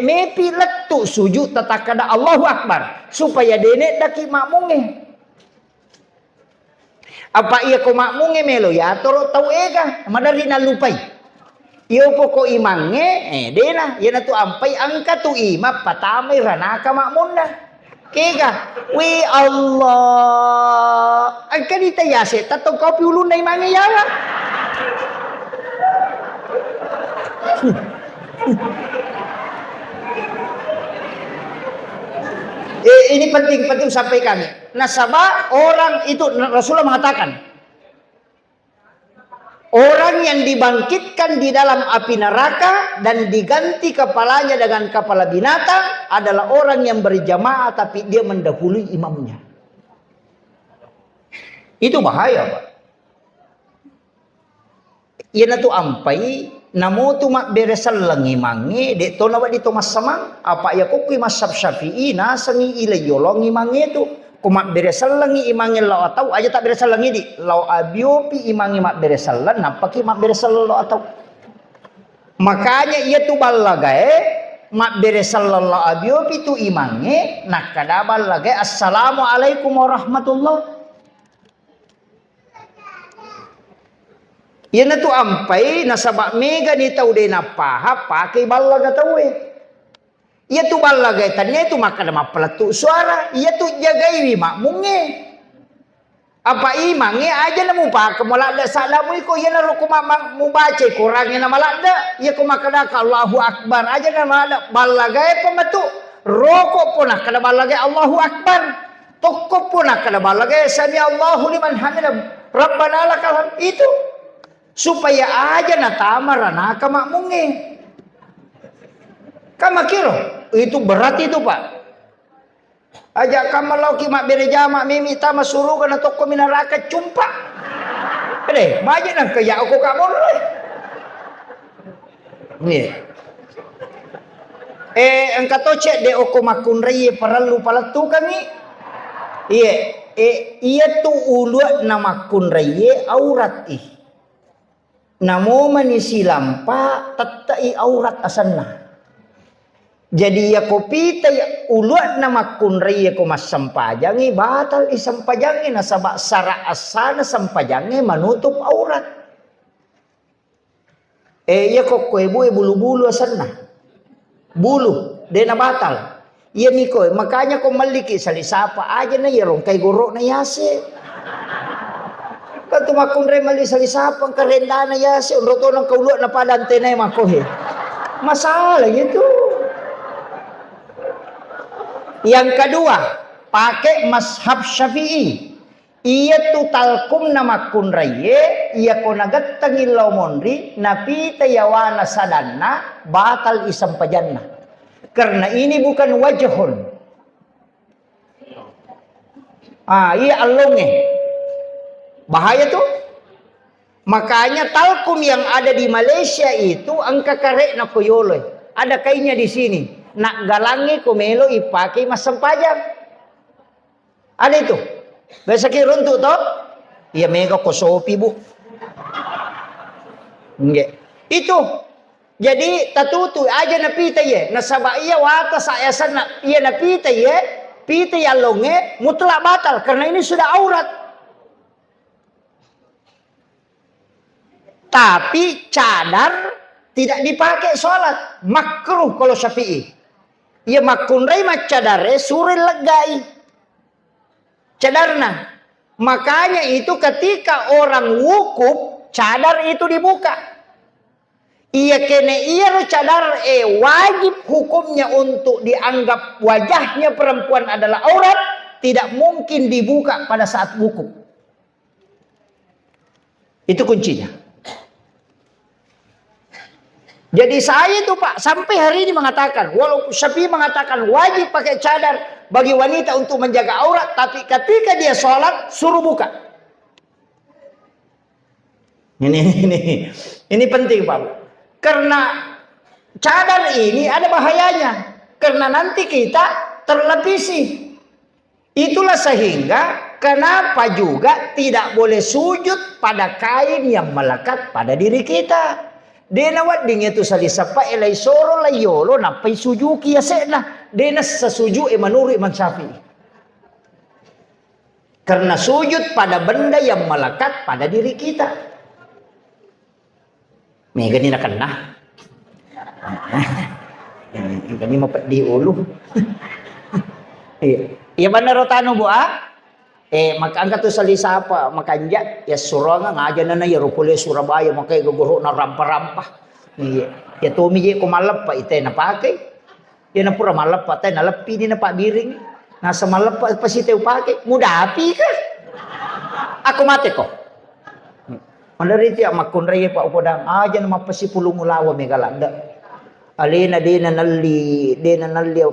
Mepi letu sujud tatakada Allahu Akbar supaya dene daki makmunge. Apa iya ko makmunge melo ya toro tau ega madari na lupai. Iyo poko imange dena yana tu ampai angka tu ima patamay ranaka makmunda. Kega, we Allah. Ang kanita yase, tatong kopi ulun na imangnya yawa. Ini penting sampaikan. Nasabah orang itu Rasulullah mengatakan, orang yang dibangkitkan di dalam api neraka dan diganti kepalanya dengan kepala binatang adalah orang yang berjamaah tapi dia mendahului imamnya. Itu bahaya, Pak. Yana tu ampai namo tu mak beresal langi mangi dek to nawa di to mas samang apa ya ko kui masab Syafi'i na sangi ile yolong imangi tu kumak beresal langi imangi lau atau aja tak beresal langi di lau abiopi imangi mak beresal lan napaki mak beresal lau atau makanya ia tu balagai mak beresal lau abiopi tu imangi nak kadabal lagi assalamualaikum warahmatullah. Ia na tu ampai nasabak mega ni tau de na paha pakai balaga tau Ia tu balagai tanya itu maka nama peletuk suara. Ia tu jagai makmunge. Apa imange aja namu pak kemalak dak salamu iko ia naru ku mu baca kurangnya nama lakda. Ia ku makana Allahu Akbar aja nama dak balagai pemetu. Rokok pun nak kada balagai Allahu Akbar. Tokok pun nak kada balagai sami Allahu liman hamidah. Rabbana lakal hamd. Itu supaya aja na tamara ka makmunge. Kama kiro itu berat itu pak. Ajak kamalau kimak berjama mimi tama suruh kana toko minaraka cumpa. Ade, majak nang kaya aku kabur. Nih. Engkau cek de oko makun reye paralu palatu kami. Iya, iya tu ulu nama kun reye aurat ih. Namo manisi lampa tatai aurat asanna. Jadi ya kopi tay uluat nama kunri ya ko mas sampajangi batal isampajangi nasabak sara asana sampajangi menutup aurat. Ya ko ibu bulu-bulu asanna. Bulu dena batal. Iya niko makanya ko maliki salisapa aja na yerong kay goro na yase. Kan tumakun re mali salisapa karenda na yase unroto ng kauluat na padante na makohe. Masalah gitu. Yang kedua, pakai mazhab Syafi'i. Ia tu talkum nama kunraye, ia konagat tangilaw monri, napi tayawana sadanna, batal isampajanna. Karena ini bukan wajhun. Iya alonge. Bahaya tuh. Makanya talkum yang ada di Malaysia itu angka karek na koyoloy. Ada kainnya di sini. Nak galangi kumelo ipaki mas sampajang. Ada itu. Biasa kirun tu toh. Iya mega ko sopi bu. Nggak. Itu. Jadi tatutu aja na pita ye. Nasaba iya wata sa ayasan na iya na pita ye. Pita yalonge mutlak batal karena ini sudah aurat. Tapi cadar tidak dipakai sholat. Makruh kalau Syafi'i. Ya makunrai mah cadare suril legai. Cadarna. Makanya itu ketika orang wukuf, cadar itu dibuka. Iya kene iya cadar wajib hukumnya untuk dianggap wajahnya perempuan adalah aurat. Tidak mungkin dibuka pada saat wukuf. Itu kuncinya. Jadi saya itu Pak sampai hari ini mengatakan, walaupun Syafi'i mengatakan wajib pakai cadar bagi wanita untuk menjaga aurat, tapi ketika dia sholat suruh buka. Ini penting Pak. Karena cadar ini ada bahayanya, karena nanti kita terlapisi. Itulah sehingga kenapa juga tidak boleh sujud pada kain yang melekat pada diri kita. Dena wading itu salisapa elai soro la yolo napai sujuki ya sena dena sesuju manuri Imam Syafi'i. Karena sujud pada benda yang melekat pada diri kita. Mega ni nak kena. Ini mau di ulu. Iya benar rotano bu maka angkat tu salisa apa makanja ya suranga ngaja na ya rupule Surabaya makai guguru na rampa-rampa ya tumi je ko malap pa ite na pakai ya na pura malap pa tay na lapi ni na pa biring nasa malap pa si teu pakai muda api ka aku mate ko mandariti makunray pa upodang aja na mapasi pulong ulawa megalanda alena dena nalli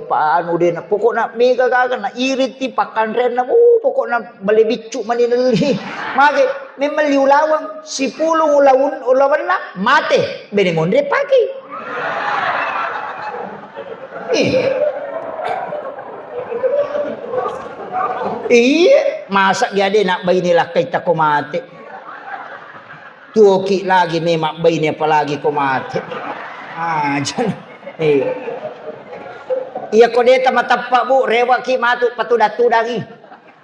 paano dena pokoknya mega gaga na iriti pakan ren na pokoknya bali bicu maninalli mage memali ulawang si pulong ulawan na mate benemondre pagi iya masa gade nak bayi nila kay ta ko mate tuki lagi memang bayi ni apalagi ko mate jangan. Iya kodeta matapa bu rewa ki matu patudatundangi.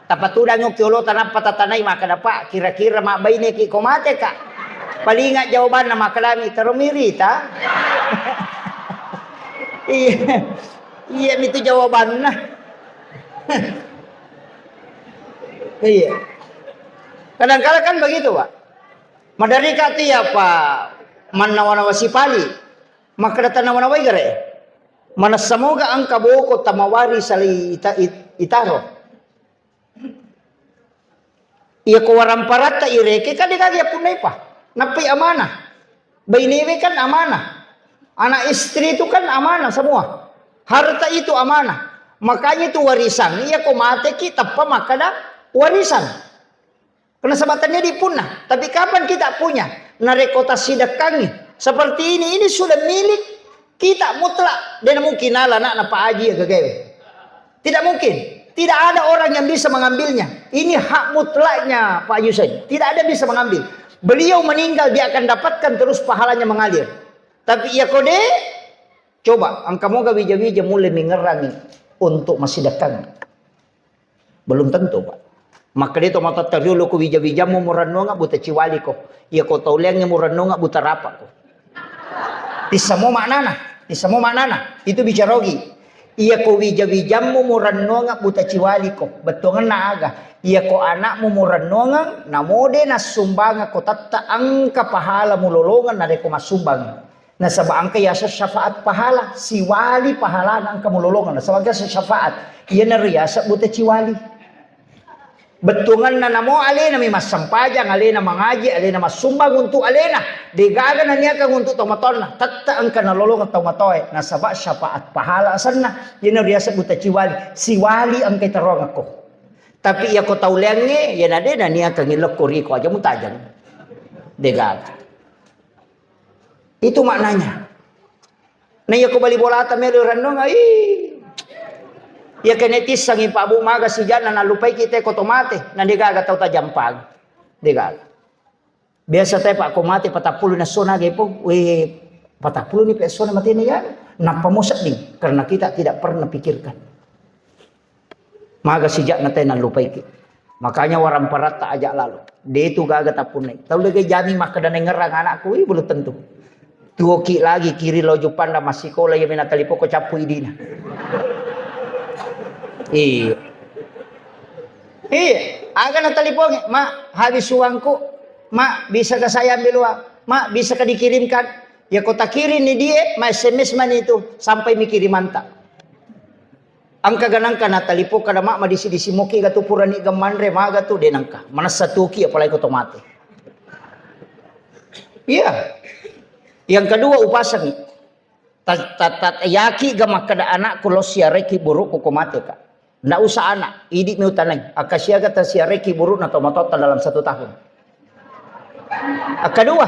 Tapatudangi kyolo tanap patatanay makadapa kira-kira mabayne ki komate ka. Palinga jawaban na makalami karumirita. Iya itu jawaban na. Iya. Kadang-kadang kan begitu Pak. Madari kati apa manawana wasipali. Maka datanawanaway gare. Manasamoga ang kaboko tamawari sa itaro. Iya ko waramparata ireke kadikagya punay pa. Napay amana. Bayniwe kan amana. Anak istri itu kan amana semua. Harta itu amana. Makanya itu warisan. Iya ko mate kita pa makada warisan. Karena sebatannya dipunah. Tapi kapan kita punya? Narekotasi dakangi. Seperti ini sudah milik kita mutlak. Dan mungkin anak na Pak Haji ya gagawe. Tidak mungkin. Tidak ada orang yang bisa mengambilnya. Ini hak mutlaknya Pak Yusain. Tidak ada bisa mengambil. Beliau meninggal dia akan dapatkan terus pahalanya mengalir. Tapi ya kode coba angka moga wija-wija mulai mengerangi untuk masih datang. Belum tentu Pak. Maka dia mata teriulu ko wija-wija mo murano nga buta ciwali ko. Iya ko tauleng nga murano nga buta rapa ko. Tisamo maknana. Itu bicarogi. Iya ko wija-wija mo murano nga buta ciwali ko. Betongan na aga. Iya ko anak mo murano nga namode na sumbanga ko tatta angka pahala mo lolongan na ko masumbang. Nasa baang kaya sa syafaat pahala. Si wali pahala na angka mo lolongan. Nasa baga sa syafaat. Iya na riya sa buta ciwali. Betungan na namo alena may masampajang alena mangaji alena masumbang untuk alena digaga na niya kang untuk tomaton na tatta ang kanalolong at tomatoy nasaba syafaat pahala asan na yun na riya buta ciwali si wali ang kay tarong ako tapi iya ko tauleng ni yan ade na niya kang ilok ko aja mutajan digaga itu maknanya na iya ko balibolata meron nong ay Ya kenetis sang ipabu maga si jana na lupay kita ko tomate na di gaga tau tajampag. Di gaga. Biasa tayo pa kumate patapulo na sona po. Patapulo ni persona mati na yan. Napamusak din karena kita tidak pernah pikirkan. Maga si jana tayo na lupay kita. Makanya warang parat tak ajak lalu. Dia itu gaga tapun naik. Tahu lagi jami maka dan ngerang anakku belum tentu. Tuoki lagi kiri lojo panda masih kola ya minatalipo ko capu idina. Iya. Agak natalipong, mak habis uangku, mak bisa ke saya ambil uang, mak bisa ke dikirimkan. Ya kota kirim nih dia, mak SMS man itu sampai mikirim mantap. Angka ganangka natalipo kada mak madisi disi moki gatu purani gamandre maga tu denangka. Mana satu ki apalagi kota mati. Iya. Yang kedua upasang. Yaki gamak kada anak kulo siareki buruk kuko mati kak. Nggak usah anak, idik miutaneng. Akasya kata siareki buruk na total dalam 1 tahun. Kedua,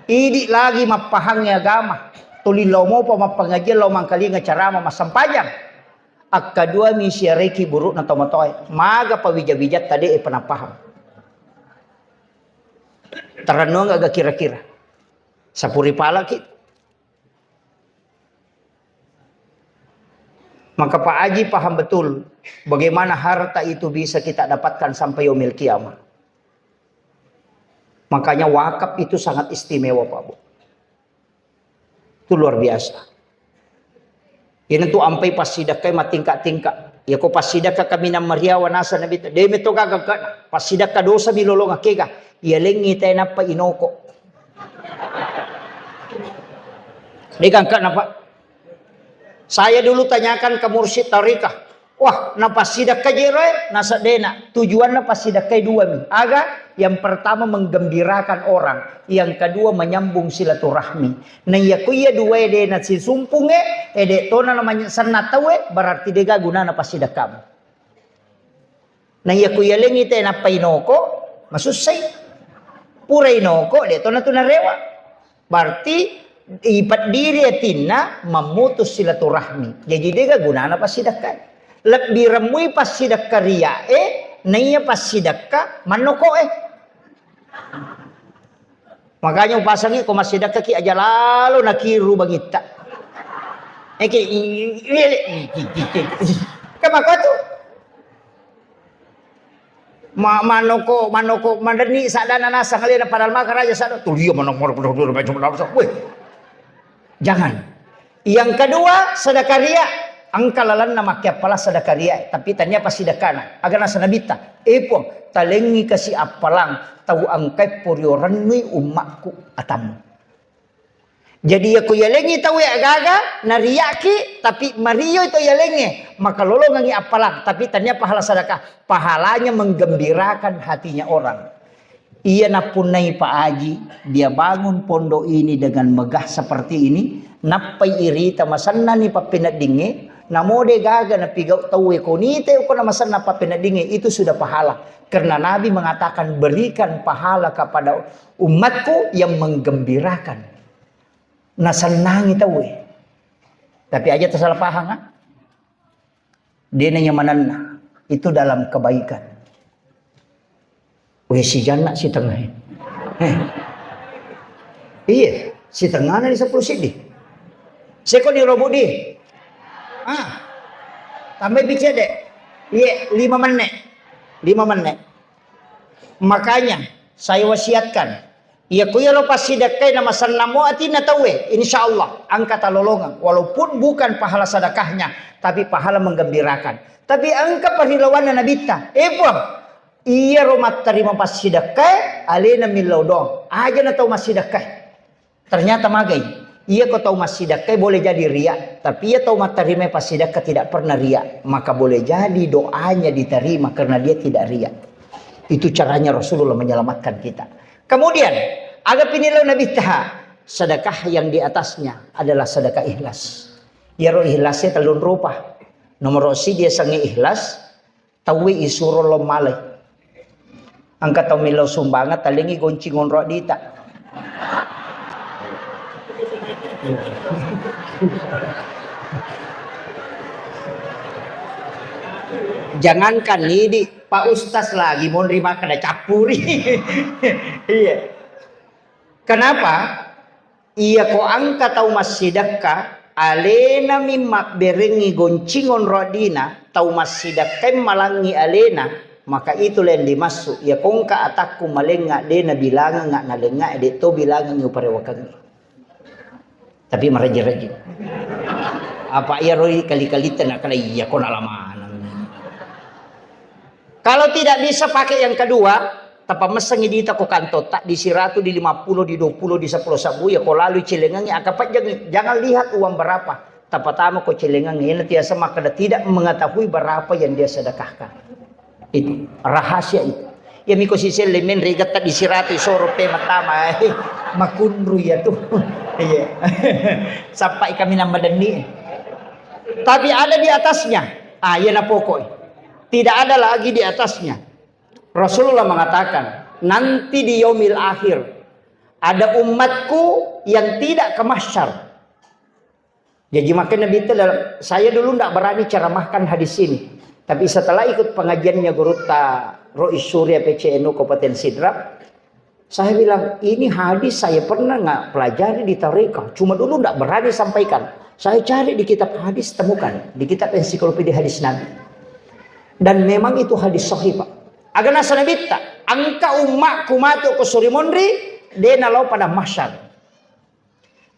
idik lagi mapahangnya agama. Tulilaw mo pa mapangajian law mangkali nga carama masampajang. Kedua mi siareki buruk na tomatoy. Maga pawija-wijat tadi panapaham. Taranong agak kira-kira. Sapuri pala kita. Maka Pak Haji paham betul bagaimana harta itu bisa kita dapatkan sampai yaumil kiamah. Makanya wakaf itu sangat istimewa Pak Bu. Itu luar biasa. Ini tuh ampai pas sidakai matingkak-tingkak. Ya ko pas sidaka kami na Maria wanasa nabi. Demi to gagagana. Pas sidaka dosa milolong akega. Ya lengi tayo na pa inoko. Dikangka na pa. Saya dulu tanyakan ke mursyid tarikah. Wah, napa sidak kajiroy? Nasa dena. Tujuan napa sidak kay dua mi. Aga, yang pertama menggembirakan orang. Yang kedua menyambung silaturahmi. Nah ya kuya dua dena si sumpunge. Ede tona namanya sanatawe. Berarti dega guna napa sidak kamu. Nah ya kuya lengi te napa inoko. Masusay. Pura inoko. De tona tunarewa. Berarti ipat diri atina memutus silaturahmi. Jadi dia gunana pas sidakah. Lebih remui pas sidakah ria naiya pas sidakah manoko Makanya upasangnya kau masih sidakah ki aja lalu nakiru bagita. Kemaka tu? Manoko mandani sadana nasa ngalina padahal maka raja sadana tuh dia manok jangan. Yang kedua sedekah ria. Angka lalan nama kepala sedekah ria. Tapi tanya pas sedekah. Agar nasa nabita. Epong talengi kasi apalang. Tahu angkai porioranui umakku atamu. Jadi aku yalengi tahu ya agaga nariyaki tapi Mario itu yalengi maka lolongangi apalang tapi tanya pahala sedekah pahalanya menggembirakan hatinya orang. Ia napunai Pak Haji, dia bangun pondok ini dengan megah seperti ini. Napai irita masanna ni papinat dinge, namode gaga na pigau tawe ko nite ko na masanna papinat dinge itu sudah pahala. Karena Nabi mengatakan berikan pahala kepada umatku yang menggembirakan. Nasanangi tawe. Tapi aja tersalah paham kan? Dia nanya mananna itu dalam kebaikan. Weh si jana si tengah. Iya, si tengah ni 10 sidi. Seko ni robot di. Tambah bicara dek. Iya, 5 menit. 5 menit. Makanya saya wasiatkan. Iya kuya lo pas sedekah nama sanamo atina tawe. Insyaallah angkat lolongan walaupun bukan pahala sedekahnya tapi pahala menggembirakan. Tapi angka perhilawan nabita. Puang. Iya romat terima pas sedekah alena milodong. Aja na tahu mas sedekah. Ternyata magai. Iya kau tahu mas sedekah boleh jadi riya, tapi ia tahu mat terima pas sedekah tidak pernah riya, maka boleh jadi doanya diterima karena dia tidak riya. Itu caranya Rasulullah menyelamatkan kita. Kemudian ada pinilau Nabi taha sedekah yang di atasnya adalah sedekah ikhlas. Ya roh ikhlasnya telun rupa. Nomor si dia sangi ikhlas, tawi isuro lo malai. Angkat tau milau sumbangat talingi goncing onro dita. Jangankan ini Pak Ustaz lagi mau nerima kena capuri. Iya. Kenapa? Iya ko angka tau massidakka alena mimmak berengi goncingon rodina tau massidakka malangi alena, maka itu yang dimasuk ya kongka atakku malenga dena bilangan nggak nalenga de to bilangan yu parewakan. Tapi meraja-raja. Apa iya roi kali-kali tenak kala iya ko nalaman. Kalau tidak bisa pakai yang kedua, tapa meseng di ko kanto tak di 100 di 50 di 20 di 10 sabu ya ko lalu celengangnya akapat jangan lihat uang berapa. Tapa tama ko celengangnya tiasa maka tidak mengetahui berapa yang dia sedekahkan. Itu rahasia itu. Ya miko si selemen regat tak di 100 soro pe matama makunru ya tuh. Iya. Sampai kami nambah deni. Tapi ada di atasnya. Ah ya na pokok. Tidak ada lagi di atasnya. Rasulullah mengatakan, nanti di yaumil akhir ada umatku yang tidak ke mahsyar. Jadi makanya Nabi itu saya dulu tidak berani ceramahkan hadis ini. Tapi setelah ikut pengajiannya Guruta Rois Surya PCNU Kabupaten Sidrap, saya bilang ini hadis saya pernah nggak pelajari di tarekat. Cuma dulu tidak berani sampaikan. Saya cari di kitab hadis temukan, di kitab ensiklopedia hadis Nabi. Dan memang itu hadis sahih Pak. Agana sanabita, angka umatku matu ko surimondri, dena lau pada masyar.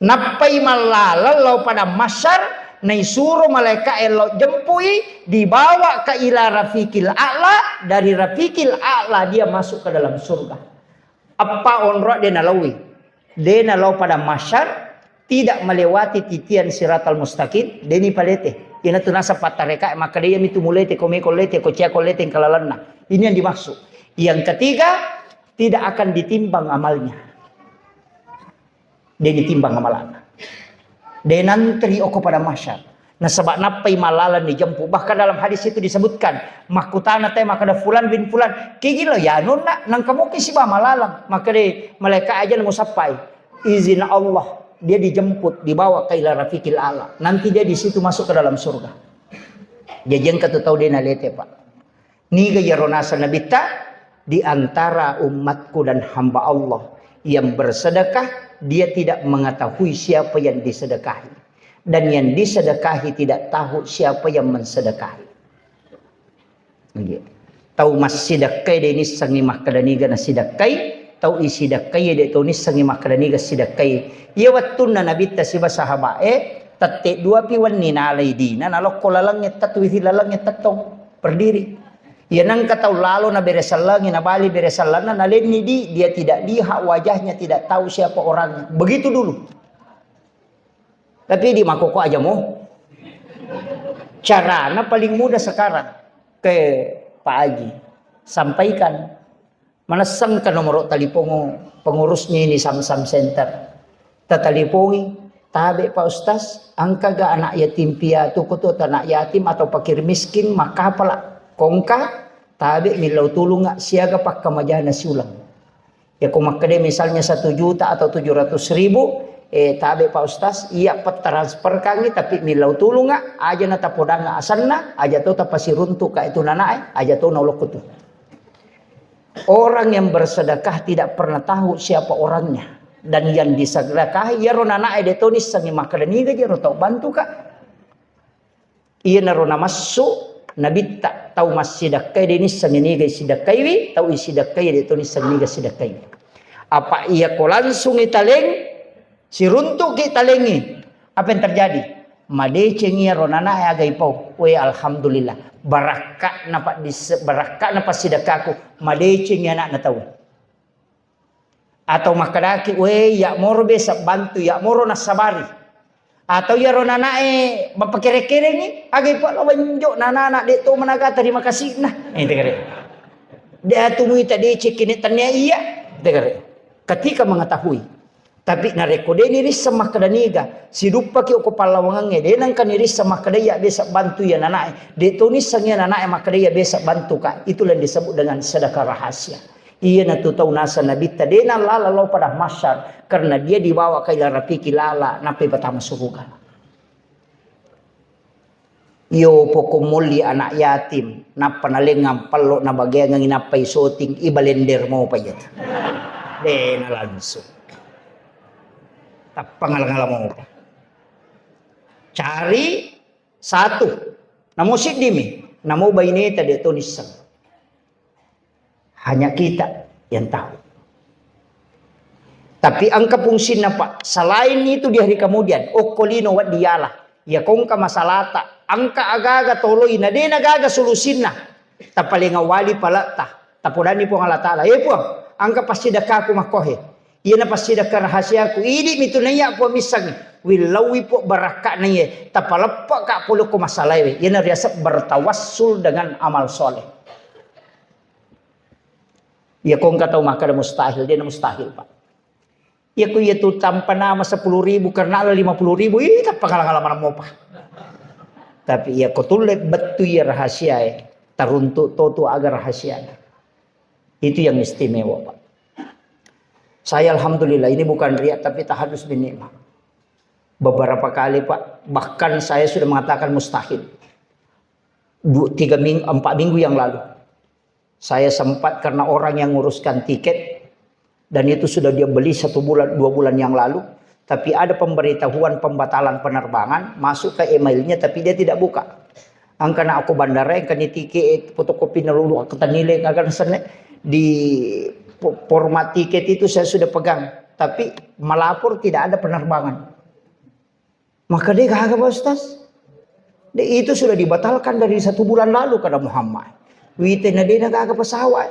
Napai malala lau pada masyar, naisuro malaikat elo jempui, dibawa ke ila rafiqil a'la, dari rafiqil a'la dia masuk ke dalam surga. Apa onro dena lawi? Dena lau pada masyar, tidak melewati titian siratal mustaqim, deni palete. Ina tu nasa patareka maka dia itu mulai te kome kolete ko cia kolete kalalana. Ini yang dimaksud. Yang ketiga, tidak akan ditimbang amalnya. Dia ditimbang amalannya. Dia nantri oko pada masyar. Nah sebab napai malalan dijemput. Bahkan dalam hadis itu disebutkan, makutana teh maka ada fulan bin fulan. Kigilo ya nuna nang kamu kisibah malalang. Maka dia mereka aja nang usapai izin Allah. Dia dijemput, dibawa ke ila rafiqil a'la. Nanti dia di situ masuk ke dalam surga. Jajang kata tahu dia nalete Pak. Niga yaronasa nabita di antara umatku dan hamba Allah yang bersedekah, dia tidak mengetahui siapa yang disedekahi. Dan yang disedekahi tidak tahu siapa yang mensedekahi. Tahu mas sidakai ini sangimah kadaniga na sidakai. Tau isi dakai de tau ni sangi makadani ga sidakai ye wattun na nabita si basahaba tatte dua piwan ni nalai di na nalok kolalangnya tatu isi lalangnya tatong berdiri ya nang katau lalu na beresalangi na bali beresalana na lenni di dia tidak lihat wajahnya tidak tahu siapa orangnya begitu dulu. Tapi di makoko aja mau carana paling mudah sekarang ke Pak Haji sampaikan manasang ka nomor talipongo pengurusnya ini Samsam Center. Tatalipongi, tabe Pak Ustaz, angka ga anak yatim piatu kuto anak yatim atau fakir miskin maka pala kongka tabe milau tulung siaga pak kamajana siulang. Ya kumakade misalnya 1 juta atau 700.000 tabe Pak Ustaz iya pat transfer kangi tapi milau tulung aja na tapodanga asanna aja to tapasiruntu ka itu nanae aja to naulok kutu. Orang yang bersedekah tidak pernah tahu siapa orangnya dan yang disedekahi ya rona nae detonis sangi makadani ga jero tau bantu ka iya na rona masuk nabita tau masyidakai denis sangi ni ga sidakai wi tau isidakai detonis sangi ga sidakai apa iya ko langsung italeng si runtuk italengi apa yang terjadi madece ngia rona nae agai pau we alhamdulillah baraka napa sidakaku madece ngia anak na tahu atau makadaki we ya moro besa bantu ya moro nasabari atau ya rona nae mapakere-kere ni agai pa lawanjo nana de to managa terima kasih nah itu kare dia tumui tadi cekini tanya iya dekare ketika mengetahui tapi narekode ni sama kadaniga sidupa ki ko palawangange de nang kaniri sama kadaya besa bantu ya nanae de to ni sangya nanae makadaya besa bantu ka itulah yang disebut dengan sedekah rahasia. Iya na tu tahu nasa nabita de na lalau pada masyar karena dia dibawa ke ila rafiqil a'la napai pertama surga. Yo pokumuli anak yatim na panalingam palo na bagay ng inapay soting ibalender mo pa yun. De na langsung. Tapangalang-alang mo pa. Cari satu. Namo sidimi, namo baineta de tulisan. Hanya kita yang tahu. Tapi ang kapungsin na pa, selain itu di hari kemudian, okolino wat dialah. Ya kung ka masalata, ang kaagaga toloy na di nagaga solusin na. Tapaling wali pala ta. Tapudani po ang alatala. Po, ang kapasida ka kumakohe. Iyan na pasida ka rahasya ko. Idi mito na iya po misang. Wilawi po baraka na iya. Tapalapa ka pulo kumasalay. Iyan na riasa bertawassul dengan amal soleh. Ya kung kataw maka na mustahil. Di na mustahil pa. Ya kung itu tanpa nama 10.000 karena ada 50.000. Ita pangalaman mo pa. Tapi ya kutulek betul ya rahasia. Taruntuk toto agar rahasia. Itu yang istimewa Pak. Saya alhamdulillah ini bukan riak tapi tahadus bin nikmah. Beberapa kali Pak, bahkan saya sudah mengatakan mustahil. 4 minggu yang lalu. Saya sempat karena orang yang nguruskan tiket dan itu sudah dia beli 1 bulan 2 bulan yang lalu, tapi ada pemberitahuan pembatalan penerbangan masuk ke emailnya tapi dia tidak buka. Angkana aku bandara yang kani tiket fotokopi nalulu aku tanile akan sana di format tiket itu saya sudah pegang, tapi melapor tidak ada penerbangan. Maka dia kagak Ustaz. Itu sudah dibatalkan dari 1 bulan lalu kata Muhammad. Witena dia kagak pesawat.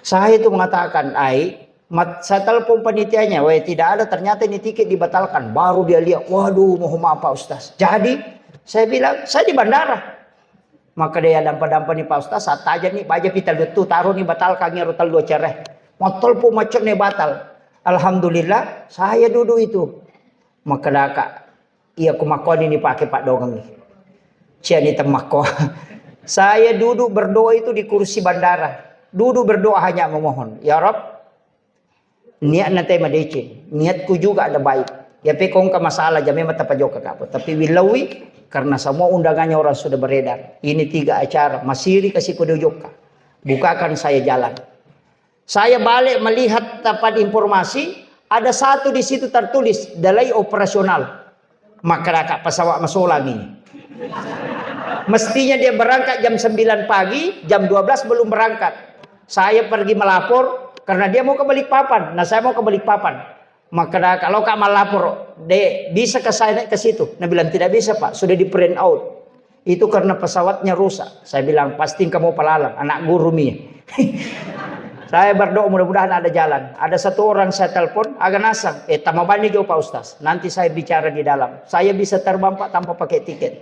Saya itu mengatakan, saya telepon panitianya, tidak ada, ternyata ini tiket dibatalkan. Baru dia lihat, waduh mohon maaf Pak Ustaz. Jadi saya bilang, saya di bandara. Maka dia dampa-dampa nih Pak Ustaz, saat aja nih, baja pital itu taruh nih batal kagnya rotal 2 cereh. Motol pun macam nih batal. Alhamdulillah, saya duduk itu. Maka daka, iya kumakon ini pakai Pak Dogang nih. Cian temako. Saya duduk berdoa itu di kursi bandara. Duduk berdoa hanya memohon. Ya Rob, niat nanti madece. Niatku juga ada baik. Ya pekong ke masalah jamnya mata pajoka kapot. Tapi wilawi karena semua undangannya orang sudah beredar. Ini 3 acara. Masiri kasih kode joka. Bukakan saya jalan. Saya balik melihat dapat informasi. Ada satu di situ tertulis dalai operasional. Maka pesawat masuk lagi. Mestinya dia berangkat jam 9 pagi, jam 12 belum berangkat. Saya pergi melapor karena dia mau ke Balikpapan. Nah saya mau ke Balikpapan. Maka kalau Kak melapor, bisa ke saya ke situ. Nah bilang tidak bisa Pak, sudah di print out. Itu karena pesawatnya rusak. Saya bilang pasti kamu pelalang, anak guru mi. Saya berdoa mudah-mudahan ada jalan. Ada 1 orang saya telepon agak nasang. Tamabani jauh Pak Ustaz. Nanti saya bicara di dalam. Saya bisa terbang Pak tanpa pakai tiket.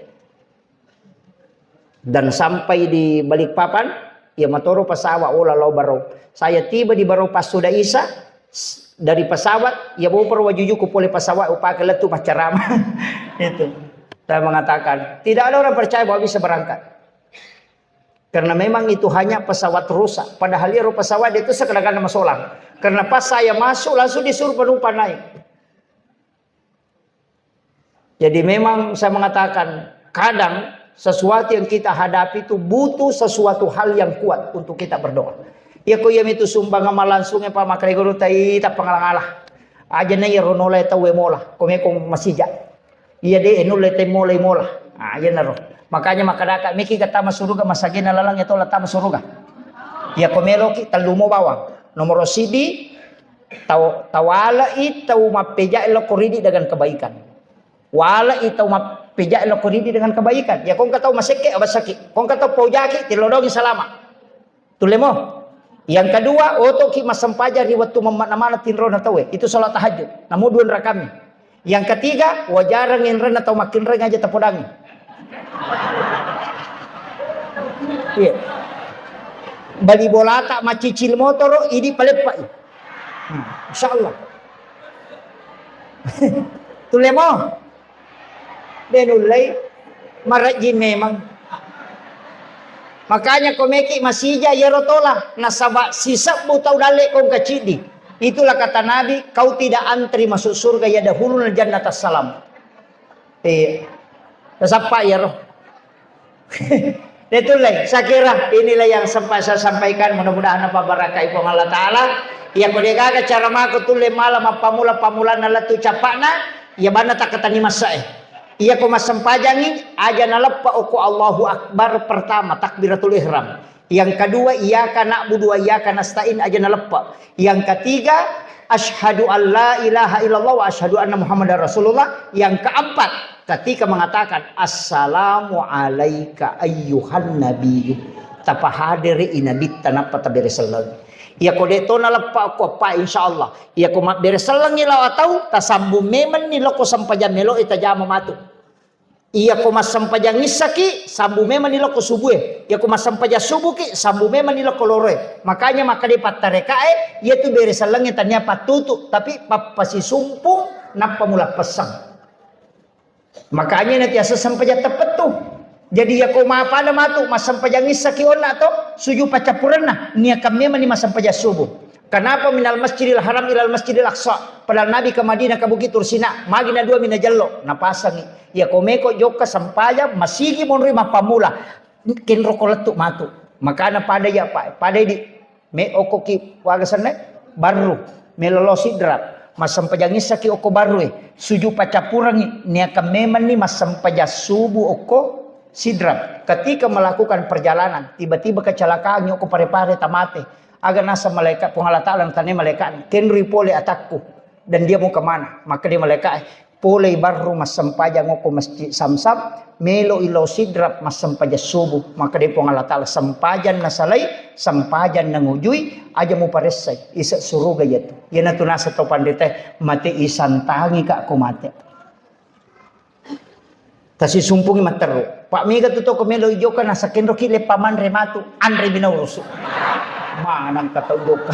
Dan sampai di Balikpapan, ya matoro pesawat olah lo baro. Saya tiba di baro pas sudah isa dari pesawat, ya bawa perwajujuku boleh pesawat upakai letu macarama. Itu. Saya mengatakan, tidak ada orang percaya bahwa bisa berangkat. Karena memang itu hanya pesawat rusak. Padahal ya pesawat itu sekedar nama solang. Karena pas saya masuk langsung disuruh penumpang naik. Jadi memang saya mengatakan kadang sesuatu yang kita hadapi itu butuh sesuatu hal yang kuat untuk kita berdoa. Ya ko yam itu sumbang amal langsung pa makregoro tay ta pangalangalah. Aja na yero nola ta we mola. Kome kong masija. Iya de enule tay mola. Aja na ro. Makanya makadaka miki kata masuruga masagina lalang ito lata masuruga. Ya komelo ki talumo bawang. Nomor CD tawala itau mapeja elo koridi dengan kebaikan. Wala itau mapeja elo koridi dengan kebaikan. Ya kong katau maseke abasaki. Kong katau pojaki tilodongi salama. Tulemo. Yang kedua, oto ki masampaja riwatu mamana tinro na tawe. Itu salat tahajud. Namu 2 rakami. Yang ketiga, wajarang inren atau makin reng aja tapodangi. Iya. Bali bolata macicil motor ini palepai. Insyaallah. Tulemo. Denulai marajin memang. Makanya komeki masija yerotola nasaba sisab butau dale kong kacidi. Itulah kata Nabi, kau tidak antri masuk surga ya dahulul jannatas salam. Sampai ya roh. Itulah saya kira inilah yang sempat saya sampaikan, mudah-mudahan apa barakah ibu Allah Ta'ala. Ya kode gaga cara mako tule malam pamula nala tu capakna ya bana tak katani masai. Iya ko masampajangi aja nalappa oko Allahu Akbar pertama takbiratul ihram. Yang kedua iyyaka na'budu wa iyyaka nasta'in aja nalappa. Yang ketiga asyhadu an la ilaha illallah wa asyhadu anna muhammadar rasulullah. Yang keempat ketika mengatakan assalamu alayka ayyuhan nabiyyu tapahadiri inabit tanapa tabiri sallallahu. Ya kode to nalappa ko pa insyaallah. Ya ko beresalang ilaw atau tasambu memen ni loko sampajan melo itajama matu. Iya ko masampajan isaki sambu memen ni loko subuh. Ya ko masampajan subuh ki sambu memen ni loko loroe. Makanya maka di patarekae ya tu beresalang tanya patutu tapi papasi sumpung napa mula pesang. Makanya nanti asa sampajan tepat tuh. Jadi ya kau pada matu masampajan isaki ona to suju pacapurana nia kami mani masampajan subuh. Kenapa minal masjidil haram ilal masjidil aqsa? Padahal Nabi ke Madinah ke Bukit Tursina, magina dua mina jallo, napasangi. Ya kau meko joka sampaja masigi monri mapamula. Kin rokoletu matu. Makana pada ya pak, pada di me okoki wagasane baru melolo sidrat. Masampajan isaki oko baru suju pacapurangi nia kami mani masampajan subuh oko sidrat. Ketika melakukan perjalanan tiba-tiba kecelakaan nyoko pare-pare tamate agar nasa malaikat pengalatalan tane malaikat kenri pole atakku dan dia mau kemana maka dia malaikat pole baru mas sampaja ngoko masjid samsam melo ilo sidrat mas sampaja subuh maka dia pengalatalan sampajan nasalai sampajan nangujui aja mau paresai isa suruga yaitu ya natu nasa topan dete mati isantangi kak ko mate tasi sumpungi materu. Pak Mega tuto komelo ijo ka nasa kenro kile paman rematu Andre binaurusu. Manang kataudokan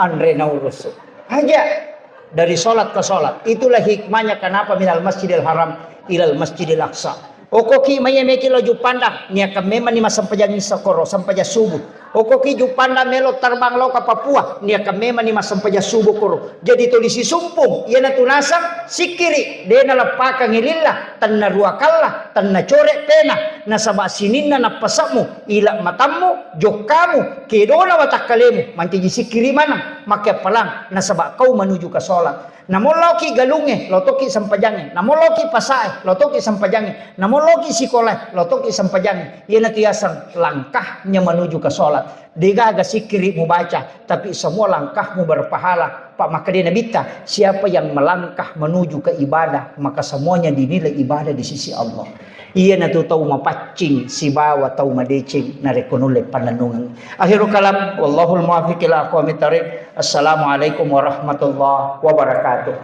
Andre naurusu. Aja dari solat ke solat. Itulah hikmahnya kenapa minal masjidil haram ilal masjidil aqsa. Okoki mayemeki lo jupanda nia kamema ni masampajan sakoro sampaja subuh. Okoki jupanda melo terbang lo ke Papua nia kamema ni masampaja subuh koro. Jadi tulisi sumpung ia na tunasang sikiri dena lapaka ngililla tanna ruakalla tanna corek tena nasaba sininna na pasamu ila matamu jokamu kedona watakalemu mantiji sikiri mana make palang nasaba kau menuju ke salat. Namun loki galunge lotoki sampajange namun loki pasae lotoki sampajange namun loki sikoleh lotoki sampajange ia natiasan langkahnya menuju ke salat digaga sikiri mu baca tapi semua langkahmu berpahala pak maka dia nabita siapa yang melangkah menuju ke ibadah maka semuanya dinilai ibadah di sisi Allah. Iya na tau mapacing si bawa tau madecing na rekonule pananungan. Akhirul kalam wallahul muwaffiq ila aqwamit thariq. Assalamualaikum warahmatullahi wabarakatuh.